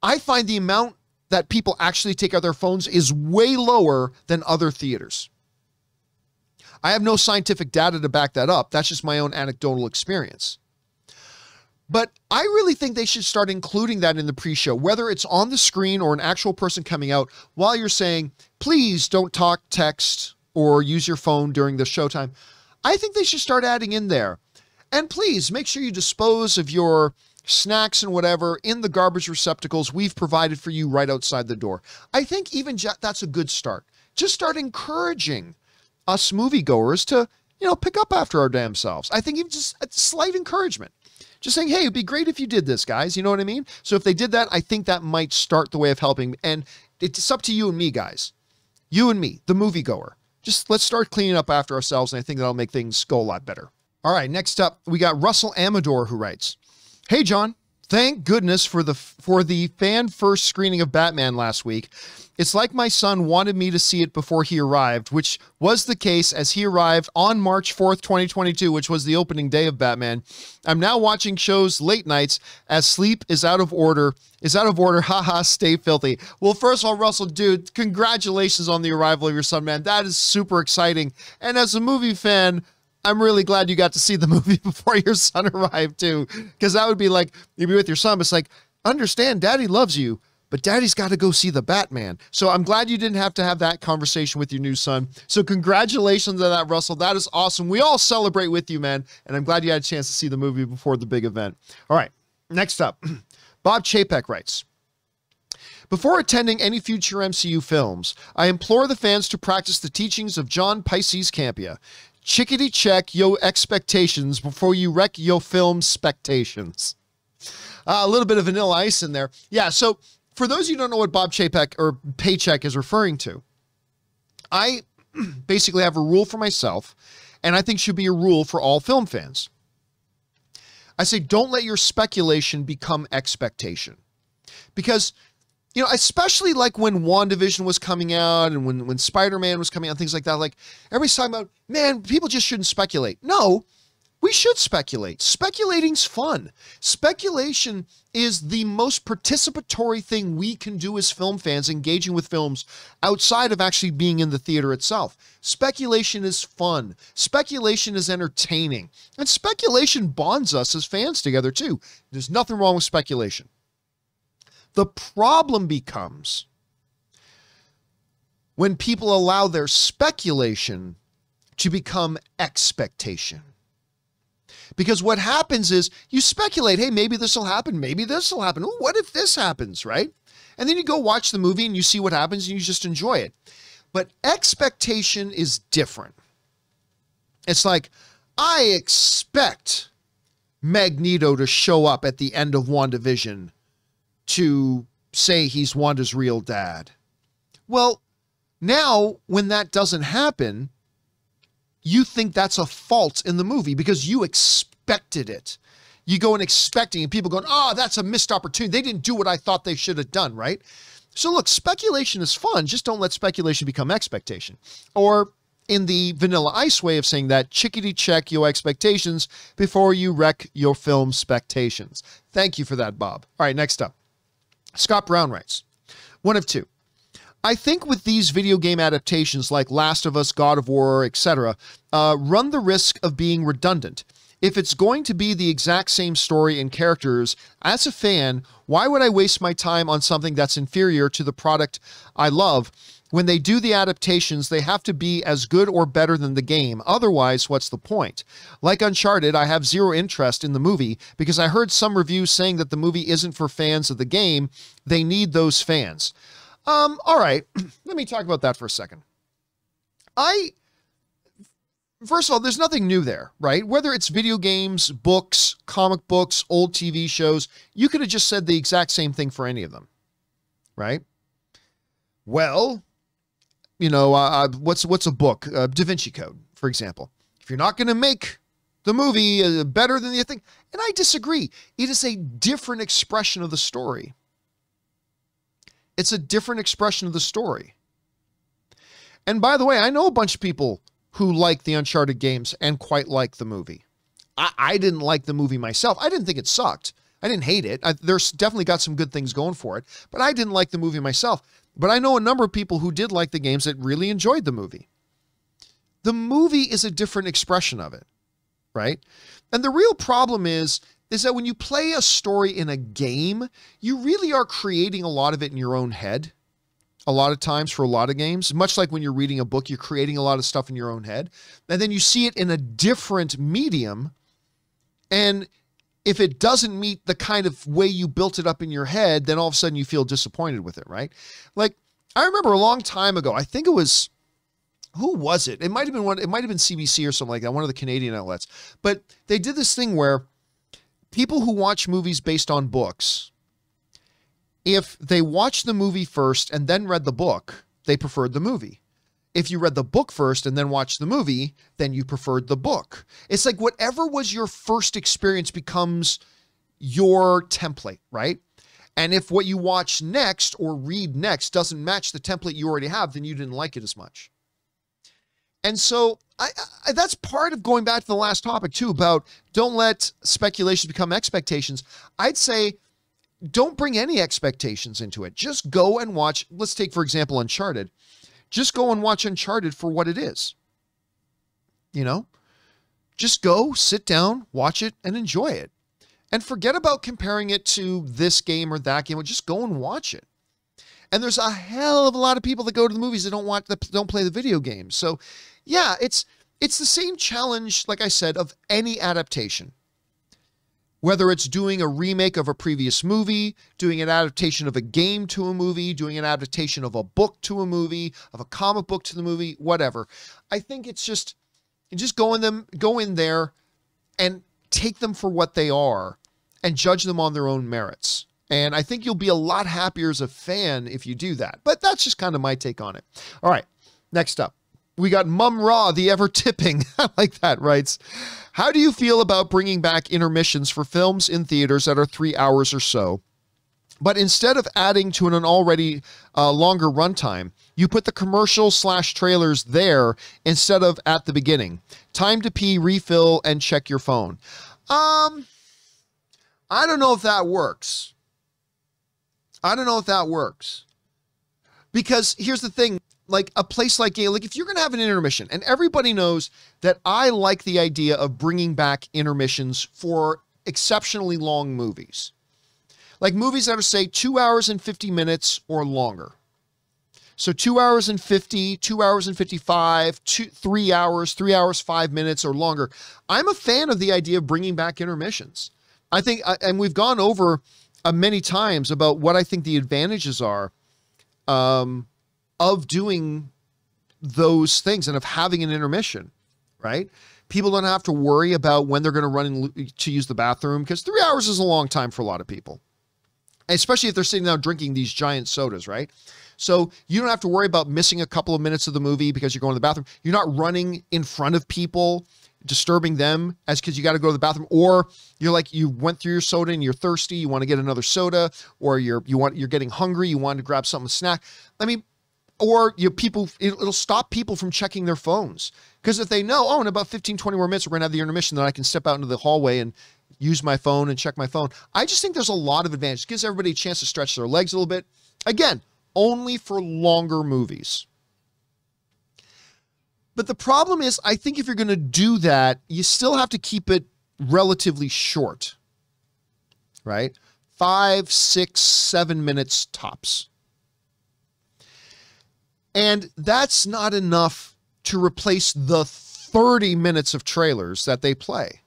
I find the amount that people actually take out their phones is way lower than other theaters. I have no scientific data to back that up. That's just my own anecdotal experience. But I really think they should start including that in the pre-show, whether it's on the screen or an actual person coming out while you're saying, please don't talk, text, or use your phone during the showtime. I think they should start adding in there. And please make sure you dispose of your snacks and whatever in the garbage receptacles we've provided for you right outside the door. I think even that's a good start. Just start encouraging us moviegoers to, pick up after our damn selves. I think even just a slight encouragement. Just saying, hey, it'd be great if you did this, guys. You know what I mean? So if they did that, I think that might start the way of helping. And it's up to you and me, guys. You and me, the moviegoer. Just let's start cleaning up after ourselves, and I think that'll make things go a lot better. All right, next up, we got Russell Amador, who writes, hey, John, thank goodness for the fan first screening of Batman last week. It's like my son wanted me to see it before he arrived, which was the case as he arrived on March 4th, 2022, which was the opening day of Batman. I'm now watching shows late nights as sleep is out of order. Haha, stay filthy. Well, first of all, Russell, dude, congratulations on the arrival of your son, man. That is super exciting. And as a movie fan, I'm really glad you got to see the movie before your son arrived too. Because that would be like, you'd be with your son, but it's like, understand, daddy loves you, but daddy's got to go see the Batman. So I'm glad you didn't have to have that conversation with your new son. So congratulations on that, Russell. That is awesome. We all celebrate with you, man. And I'm glad you had a chance to see the movie before the big event. All right, next up, Bob Chapek writes, before attending any future MCU films, I implore the fans to practice the teachings of John Campea. Chickadee check yo expectations before you wreck yo film spectations. A little bit of Vanilla Ice in there. Yeah, so for those of you who don't know what Bob Chapek or Paycheck is referring to, I basically have a rule for myself, and I think should be a rule for all film fans. I say don't let your speculation become expectation. Because, especially like when WandaVision was coming out and when Spider-Man was coming out, things like that, like everybody's talking about, man, people just shouldn't speculate. No, we should speculate. Speculating's fun. Speculation is the most participatory thing we can do as film fans, engaging with films outside of actually being in the theater itself. Speculation is fun. Speculation is entertaining. And speculation bonds us as fans together too. There's nothing wrong with speculation. The problem becomes when people allow their speculation to become expectation. Because what happens is you speculate, hey, maybe this will happen. Maybe this will happen. Ooh, what if this happens, right? And then you go watch the movie and you see what happens and you just enjoy it. But expectation is different. It's like, I expect Magneto to show up at the end of WandaVision to say he's Wanda's real dad. Well, now when that doesn't happen, you think that's a fault in the movie because you expected it. You go and expecting, and people going, oh, that's a missed opportunity. They didn't do what I thought they should have done, right? So look, speculation is fun. Just don't let speculation become expectation. Or in the Vanilla Ice way of saying that, chickadee check your expectations before you wreck your film spectations. Thank you for that, Bob. All right, next up. Scott Brown writes, one of two. I think with these video game adaptations like Last of Us, God of War, etc., run the risk of being redundant. If it's going to be the exact same story and characters, as a fan, why would I waste my time on something that's inferior to the product I love? When they do the adaptations, they have to be as good or better than the game. Otherwise, what's the point? Like Uncharted, I have zero interest in the movie because I heard some reviews saying that the movie isn't for fans of the game. They need those fans. All right, let me talk about that for a second. First of all, there's nothing new there, right? Whether it's video games, books, comic books, old TV shows, you could have just said the exact same thing for any of them, right? Well, you know, what's a book? Da Vinci Code, for example. If you're not going to make the movie better than the thing, and I disagree. It is a different expression of the story. It's a different expression of the story. And by the way, I know a bunch of people who like the Uncharted games and quite like the movie. I didn't like the movie myself. I didn't think it sucked. I didn't hate it. There's definitely got some good things going for it, but I didn't like the movie myself. But I know a number of people who did like the games that really enjoyed the movie. The movie is a different expression of it, right? And the real problem is that when you play a story in a game, you really are creating a lot of it in your own head. A lot of times for a lot of games, much like when you're reading a book, you're creating a lot of stuff in your own head. And then you see it in a different medium. And if it doesn't meet the kind of way you built it up in your head, then all of a sudden you feel disappointed with it, right? Like, I remember a long time ago, I think it was, who was it? It might have been CBC or something like that, one of the Canadian outlets. But they did this thing where people who watch movies based on books, if they watched the movie first and then read the book, they preferred the movie. If you read the book first and then watched the movie, then you preferred the book. It's like whatever was your first experience becomes your template, right? And if what you watch next or read next doesn't match the template you already have, then you didn't like it as much. And so that's part of going back to the last topic too, about don't let speculations become expectations. I'd say, don't bring any expectations into it. Just go and watch. Let's take, for example, Uncharted. Just go and watch Uncharted for what it is. You know, just go, sit down, watch it, and enjoy it. And forget about comparing it to this game or that game. Just go and watch it. And there's a hell of a lot of people that go to the movies that don't play the video games. So, yeah, it's the same challenge, like I said, of any adaptation. Whether it's doing a remake of a previous movie, doing an adaptation of a game to a movie, doing an adaptation of a book to a movie, of a comic book to the movie, whatever. I think it's just go in there and take them for what they are and judge them on their own merits. And I think you'll be a lot happier as a fan if you do that. But that's just kind of my take on it. All right, next up. We got Mum Raw, the ever tipping. I like that, writes, how do you feel about bringing back intermissions for films in theaters that are 3 hours or so? But instead of adding to an already longer runtime, you put the commercial/trailers there instead of at the beginning. Time to pee, refill, and check your phone. I don't know if that works. Because here's the thing. Like a place like if you're going to have an intermission, and everybody knows that I like the idea of bringing back intermissions for exceptionally long movies. Like movies that are, say, 2 hours and 50 minutes or longer. So 2 hours and 50, 2 hours and 55, 3 hours, 3 hours, 5 minutes or longer. I'm a fan of the idea of bringing back intermissions. I think, and we've gone over many times about what I think the advantages are of doing those things and of having an intermission, right? People don't have to worry about when they're going to run to use the bathroom, because 3 hours is a long time for a lot of people, especially if they're sitting down drinking these giant sodas, right? So you don't have to worry about missing a couple of minutes of the movie because you're going to the bathroom. You're not running in front of people, disturbing them because you got to go to the bathroom, or you're like, you went through your soda and you're thirsty, you want to get another soda, or you're getting hungry, you want to grab something to snack. I mean, or it'll stop people from checking their phones. Because if they know, oh, in about 15, 20 more minutes, we're going to have the intermission, then I can step out into the hallway and use my phone and check my phone. I just think there's a lot of advantage. It gives everybody a chance to stretch their legs a little bit. Again, only for longer movies. But the problem is, I think if you're going to do that, you still have to keep it relatively short, right? 5, 6, 7 minutes tops. And that's not enough to replace the 30 minutes of trailers that they play.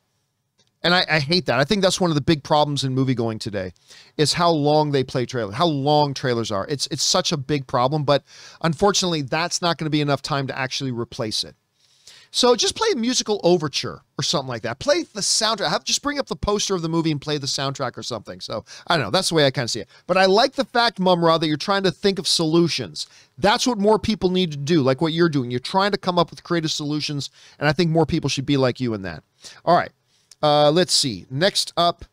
And I hate that. I think that's one of the big problems in movie going today is how long they play trailers, how long trailers are. It's such a big problem, but unfortunately that's not going to be enough time to actually replace it. So just play a musical overture or something like that. Play the soundtrack. Just bring up the poster of the movie and play the soundtrack or something. So I don't know. That's the way I kind of see it. But I like the fact, Mumra, that you're trying to think of solutions. That's what more people need to do, like what you're doing. You're trying to come up with creative solutions, and I think more people should be like you in that. All right. Let's see. Next up,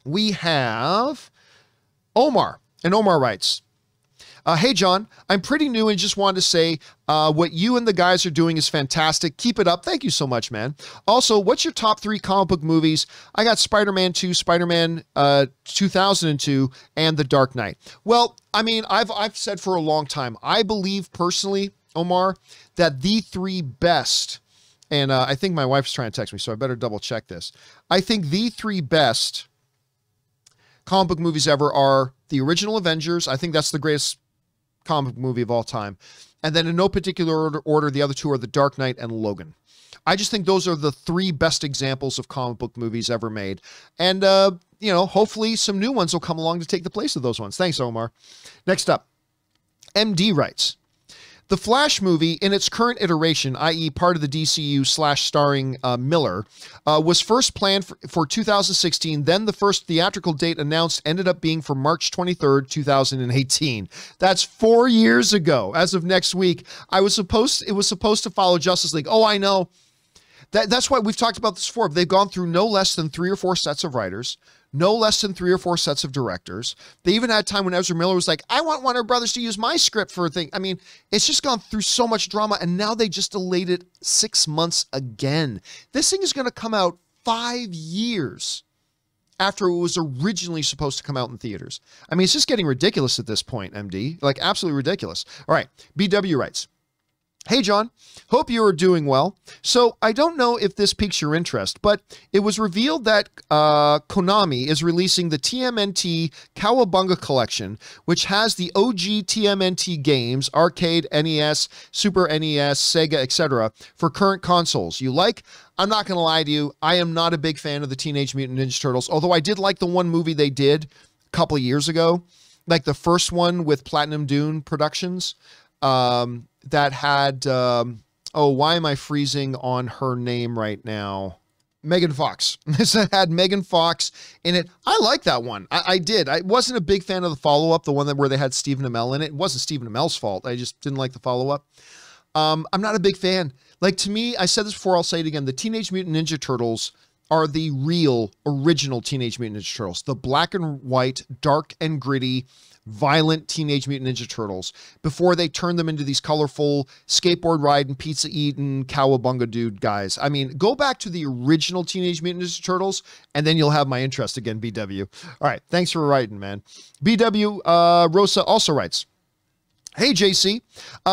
we have Omar. And Omar writes, hey, John, I'm pretty new and just wanted to say what you and the guys are doing is fantastic. Keep it up. Thank you so much, man. Also, what's your top 3 comic book movies? I got Spider-Man 2, Spider-Man 2002, and The Dark Knight. Well, I mean, I've said for a long time, I believe personally, Omar, that the 3 best, and I think my wife's trying to text me, so I better double check this. I think the 3 best comic book movies ever are the original Avengers. I think that's the greatest comic book movie of all time. And then in no particular order, the other 2 are The Dark Knight and Logan. I just think those are the 3 best examples of comic book movies ever made. And, you know, hopefully some new ones will come along to take the place of those ones. Thanks, Omar. Next up, MD writes, the Flash movie in its current iteration, i.e. part of the DCU / starring Miller, was first planned for 2016. Then the first theatrical date announced ended up being for March 23rd, 2018. That's 4 years ago. As of next week, it was supposed to follow Justice League. Oh, I know. That's why we've talked about this before. They've gone through no less than 3 or 4 sets of writers, no less than 3 or 4 sets of directors. They even had time when Ezra Miller was like, I want Warner Brothers to use my script for a thing. I mean, it's just gone through so much drama, and now they just delayed it 6 months again. This thing is going to come out 5 years after it was originally supposed to come out in theaters. I mean, it's just getting ridiculous at this point, MD. Like, absolutely ridiculous. All right, BW writes, hey, John, hope you are doing well. So I don't know if this piques your interest, but it was revealed that Konami is releasing the TMNT Cowabunga Collection, which has the OG TMNT games, arcade, NES, Super NES, Sega, etc., for current consoles. You like? I'm not going to lie to you. I am not a big fan of the Teenage Mutant Ninja Turtles, although I did like the one movie they did a couple of years ago, like the first one with Platinum Dune Productions. That had, oh, why am I freezing on her name right now? Megan Fox. It had Megan Fox in it. I like that one. I did. I wasn't a big fan of the follow-up, the one where they had Stephen Amell in it. It wasn't Stephen Amell's fault. I just didn't like the follow-up. I'm not a big fan. Like, to me, I said this before, I'll say it again. The Teenage Mutant Ninja Turtles are the real, original Teenage Mutant Ninja Turtles. The black and white, dark and gritty, violent Teenage Mutant Ninja Turtles before they turned them into these colorful skateboard riding, pizza eating, cowabunga dude guys. I mean, go back to the original Teenage Mutant Ninja Turtles and then you'll have my interest again, BW. All right. Thanks for writing, man. BW Rosa also writes, hey, JC,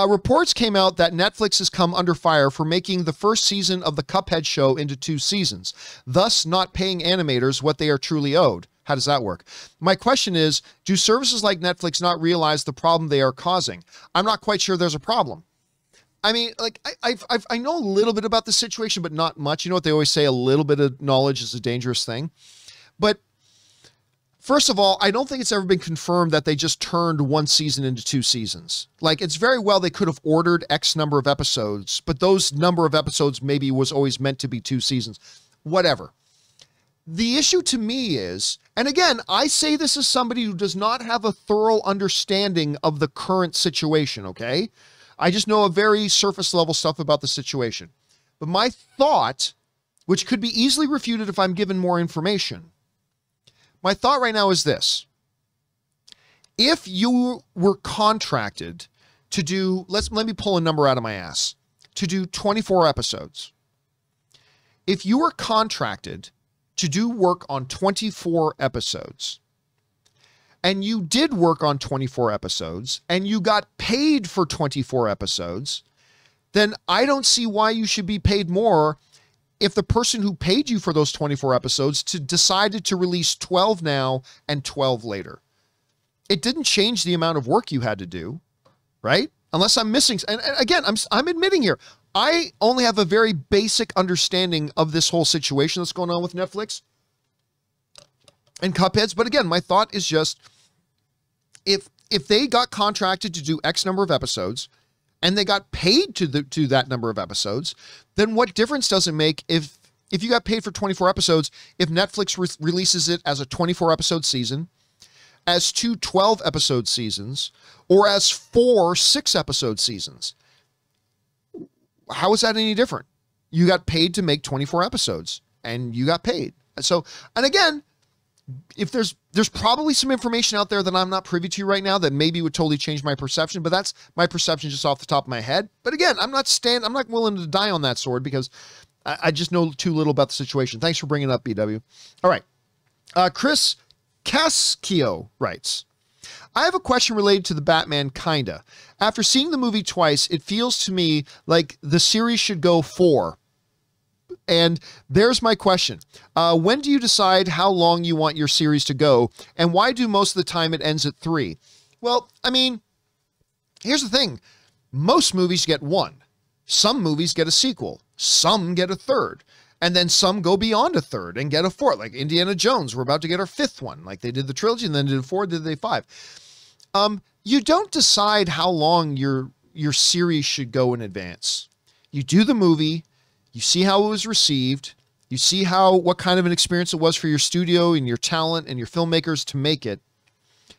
reports came out that Netflix has come under fire for making the first season of the Cuphead show into 2 seasons, thus not paying animators what they are truly owed. How does that work? My question is, do services like Netflix not realize the problem they are causing? I'm not quite sure there's a problem. I mean, like, I know a little bit about the situation, but not much. You know what they always say, a little bit of knowledge is a dangerous thing. But first of all, I don't think it's ever been confirmed that they just turned 1 season into 2 seasons. Like, it's very well they could have ordered X number of episodes, but those number of episodes maybe was always meant to be 2 seasons. Whatever. The issue to me is, and again, I say this as somebody who does not have a thorough understanding of the current situation, okay? I just know a very surface level stuff about the situation. But my thought, which could be easily refuted if I'm given more information, my thought right now is this. If you were contracted to do, let me pull a number out of my ass, to do 24 episodes. If you were contracted to do work on 24 episodes, and you did work on 24 episodes and you got paid for 24 episodes, then I don't see why you should be paid more if the person who paid you for those 24 episodes decided to release 12 now and 12 later. It didn't change the amount of work you had to do, right? Unless I'm missing. And again, I'm admitting here, I only have a very basic understanding of this whole situation that's going on with Netflix and Cupheads. But again, my thought is just, if they got contracted to do X number of episodes and they got paid to that number of episodes, then what difference does it make if you got paid for 24 episodes, if Netflix releases it as a 24 episode season, as 2 12 episode seasons, or as 4 6 episode seasons? How is that any different? You got paid to make 24 episodes and you got paid. So, and again, if there's probably some information out there that I'm not privy to right now that maybe would totally change my perception, but that's my perception just off the top of my head. But again, I'm not willing to die on that sword because I just know too little about the situation. Thanks for bringing it up, BW. All right. Chris Caskio writes, I have a question related to the Batman, kinda. After seeing the movie twice, it feels to me like the series should go 4. And there's my question. When do you decide how long you want your series to go? And why do most of the time it ends at 3? Well, I mean, here's the thing. Most movies get 1. Some movies get a sequel. Some get a third. And then some go beyond a third and get a 4th. Like Indiana Jones, we're about to get our 5th one. Like they did the trilogy and then did a 4, did they 5. You don't decide how long your series should go in advance. You do the movie, you see how it was received, you see what kind of an experience it was for your studio and your talent and your filmmakers to make it.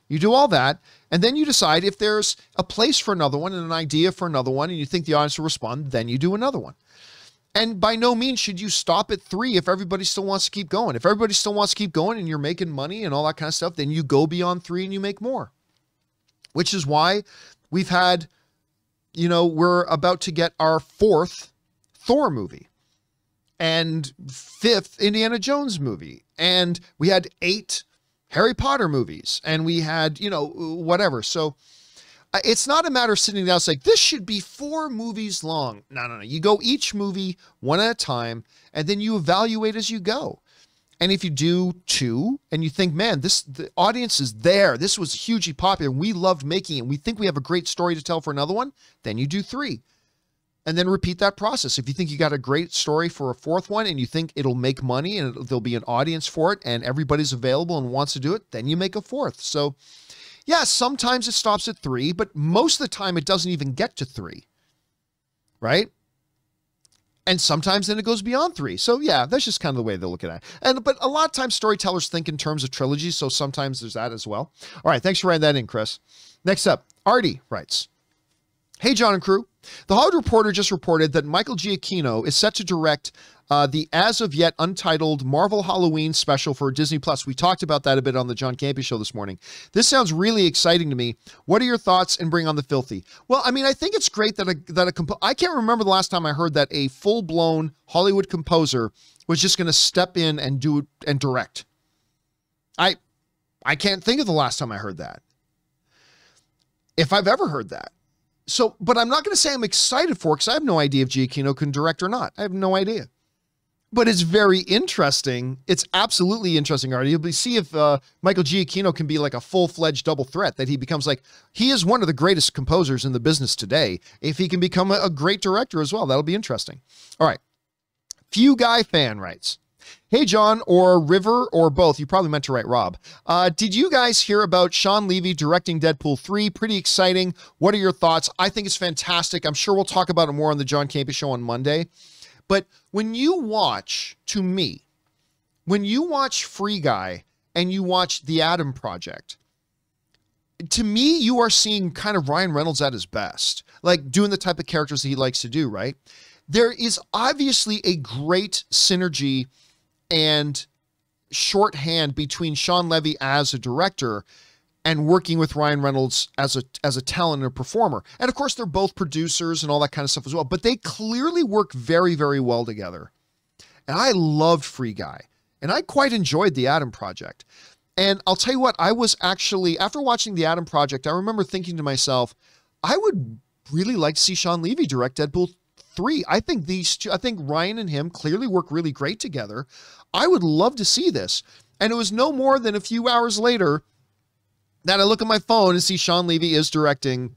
You do all that, and then you decide if there's a place for another one and an idea for another one, and you think the audience will respond, then you do another one. And by no means should you stop at 3 if everybody still wants to keep going. If everybody still wants to keep going and you're making money and all that kind of stuff, then you go beyond 3 and you make more. Which is why we've had, we're about to get our 4th Thor movie and 5th Indiana Jones movie. And we had 8 Harry Potter movies and we had, whatever. So it's not a matter of sitting down saying, this should be 4 movies long. No. You go each movie one at a time, and then you evaluate as you go. And if you do 2 and you think, man, the audience is there, this was hugely popular, and we loved making it, we think we have a great story to tell for another one, then you do 3. And then repeat that process. If you think you got a great story for a 4th one and you think it'll make money and there'll be an audience for it and everybody's available and wants to do it, then you make a 4th. So yeah, sometimes it stops at 3, but most of the time it doesn't even get to 3, right? And sometimes then it goes beyond 3. So yeah, that's just kind of the way they look at it. But a lot of times storytellers think in terms of trilogies, so sometimes there's that as well. All right, thanks for writing that in, Chris. Next up, Artie writes, hey, John and crew. The Hollywood Reporter just reported that Michael Giacchino is set to direct the as-of-yet untitled Marvel Halloween special for Disney+. We talked about that a bit on the John Campea Show this morning. This sounds really exciting to me. What are your thoughts, and bring on the filthy? Well, I mean, I think it's great that I can't remember the last time I heard that a full-blown Hollywood composer was just going to step in and do it and direct. I can't think of the last time I heard that, if I've ever heard that. So, but I'm not going to say I'm excited for it because I have no idea if Giacchino can direct or not. I have no idea. But it's very interesting. It's absolutely interesting, Artie. You'll see if Michael Giacchino can be like a full-fledged double threat, that he becomes he is one of the greatest composers in the business today. If he can become a great director as well, that'll be interesting. All right. Few Guy Fan writes, hey, John, or River, or both. You probably meant to write Rob. Did you guys hear about Sean Levy directing Deadpool 3? Pretty exciting. What are your thoughts? I think it's fantastic. I'm sure we'll talk about it more on the John Campea Show on Monday. But when you watch, to me, when you watch Free Guy and you watch The Adam Project, to me, you are seeing kind of Ryan Reynolds at his best, like doing the type of characters that he likes to do, right? There is obviously a great synergy and shorthand between Sean Levy as a director and working with Ryan Reynolds as a talent and a performer. And of course, they're both producers and all that kind of stuff as well, but they clearly work very, very well together. And I loved Free Guy, and I quite enjoyed The Adam Project. And I'll tell you what, I was actually, after watching The Adam Project, I remember thinking to myself, I would really like to see Sean Levy direct Deadpool 3. I think these two, I think Ryan and him clearly work really great together. I would love to see this. And it was no more than a few hours later that I look at my phone and see Sean Levy is directing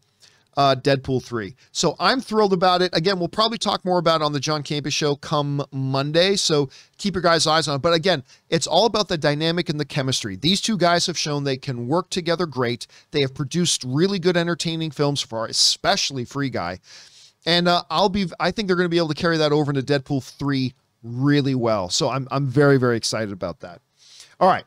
Deadpool 3. So I'm thrilled about it. Again, we'll probably talk more about it on the John Campea Show come Monday. So keep your guys' eyes on it. But again, it's all about the dynamic and the chemistry. These two guys have shown they can work together great. They have produced really good, entertaining films for especially Free Guy. And I think they're going to be able to carry that over into Deadpool 3 really well. So I'm very, very excited about that. All right.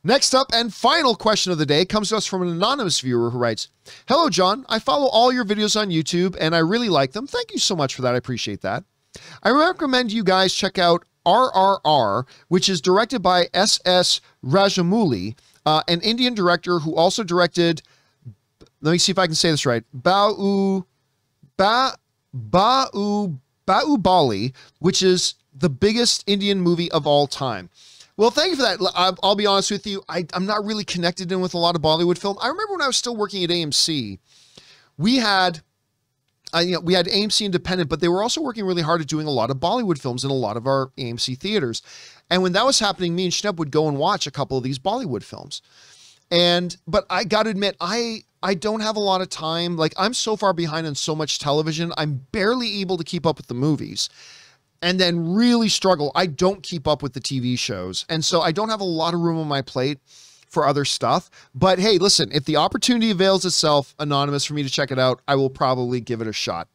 Next up and final question of the day comes to us from an anonymous viewer who writes, "Hello, John. I follow all your videos on YouTube and I really like them. Thank you so much for that. I appreciate that. I recommend you guys check out RRR, which is directed by S.S. Rajamouli, an Indian director who also directed, let me see if I can say this right, Bahubali, which is the biggest Indian movie of all time." Well, thank you for that. I'll be honest with you. I'm not really connected in with a lot of Bollywood film. I remember when I was still working at AMC, we had AMC Independent, but they were also working really hard at doing a lot of Bollywood films in a lot of our AMC theaters. And when that was happening, me and Schnepp would go and watch a couple of these Bollywood films. But I got to admit, I don't have a lot of time. Like, I'm so far behind on so much television. I'm barely able to keep up with the movies. And then really struggle. I don't keep up with the TV shows. And so I don't have a lot of room on my plate for other stuff. But hey, listen, if the opportunity avails itself, Anonymous, for me to check it out, I will probably give it a shot.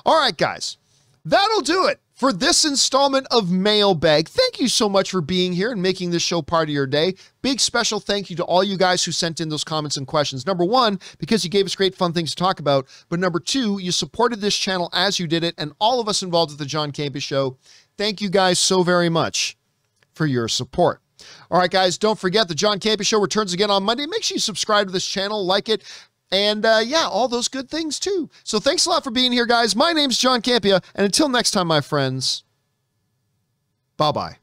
All right, guys, that'll do it for this installment of Mailbag. Thank you so much for being here and making this show part of your day. Big special thank you to all you guys who sent in those comments and questions. Number one, because you gave us great fun things to talk about. But number two, you supported this channel as you did it. And all of us involved with the John Campea Show, thank you guys so very much for your support. All right, guys, don't forget the John Campea Show returns again on Monday. Make sure you subscribe to this channel, like it, and yeah, all those good things too. So thanks a lot for being here, guys. My name's John Campea, and until next time, my friends, bye-bye.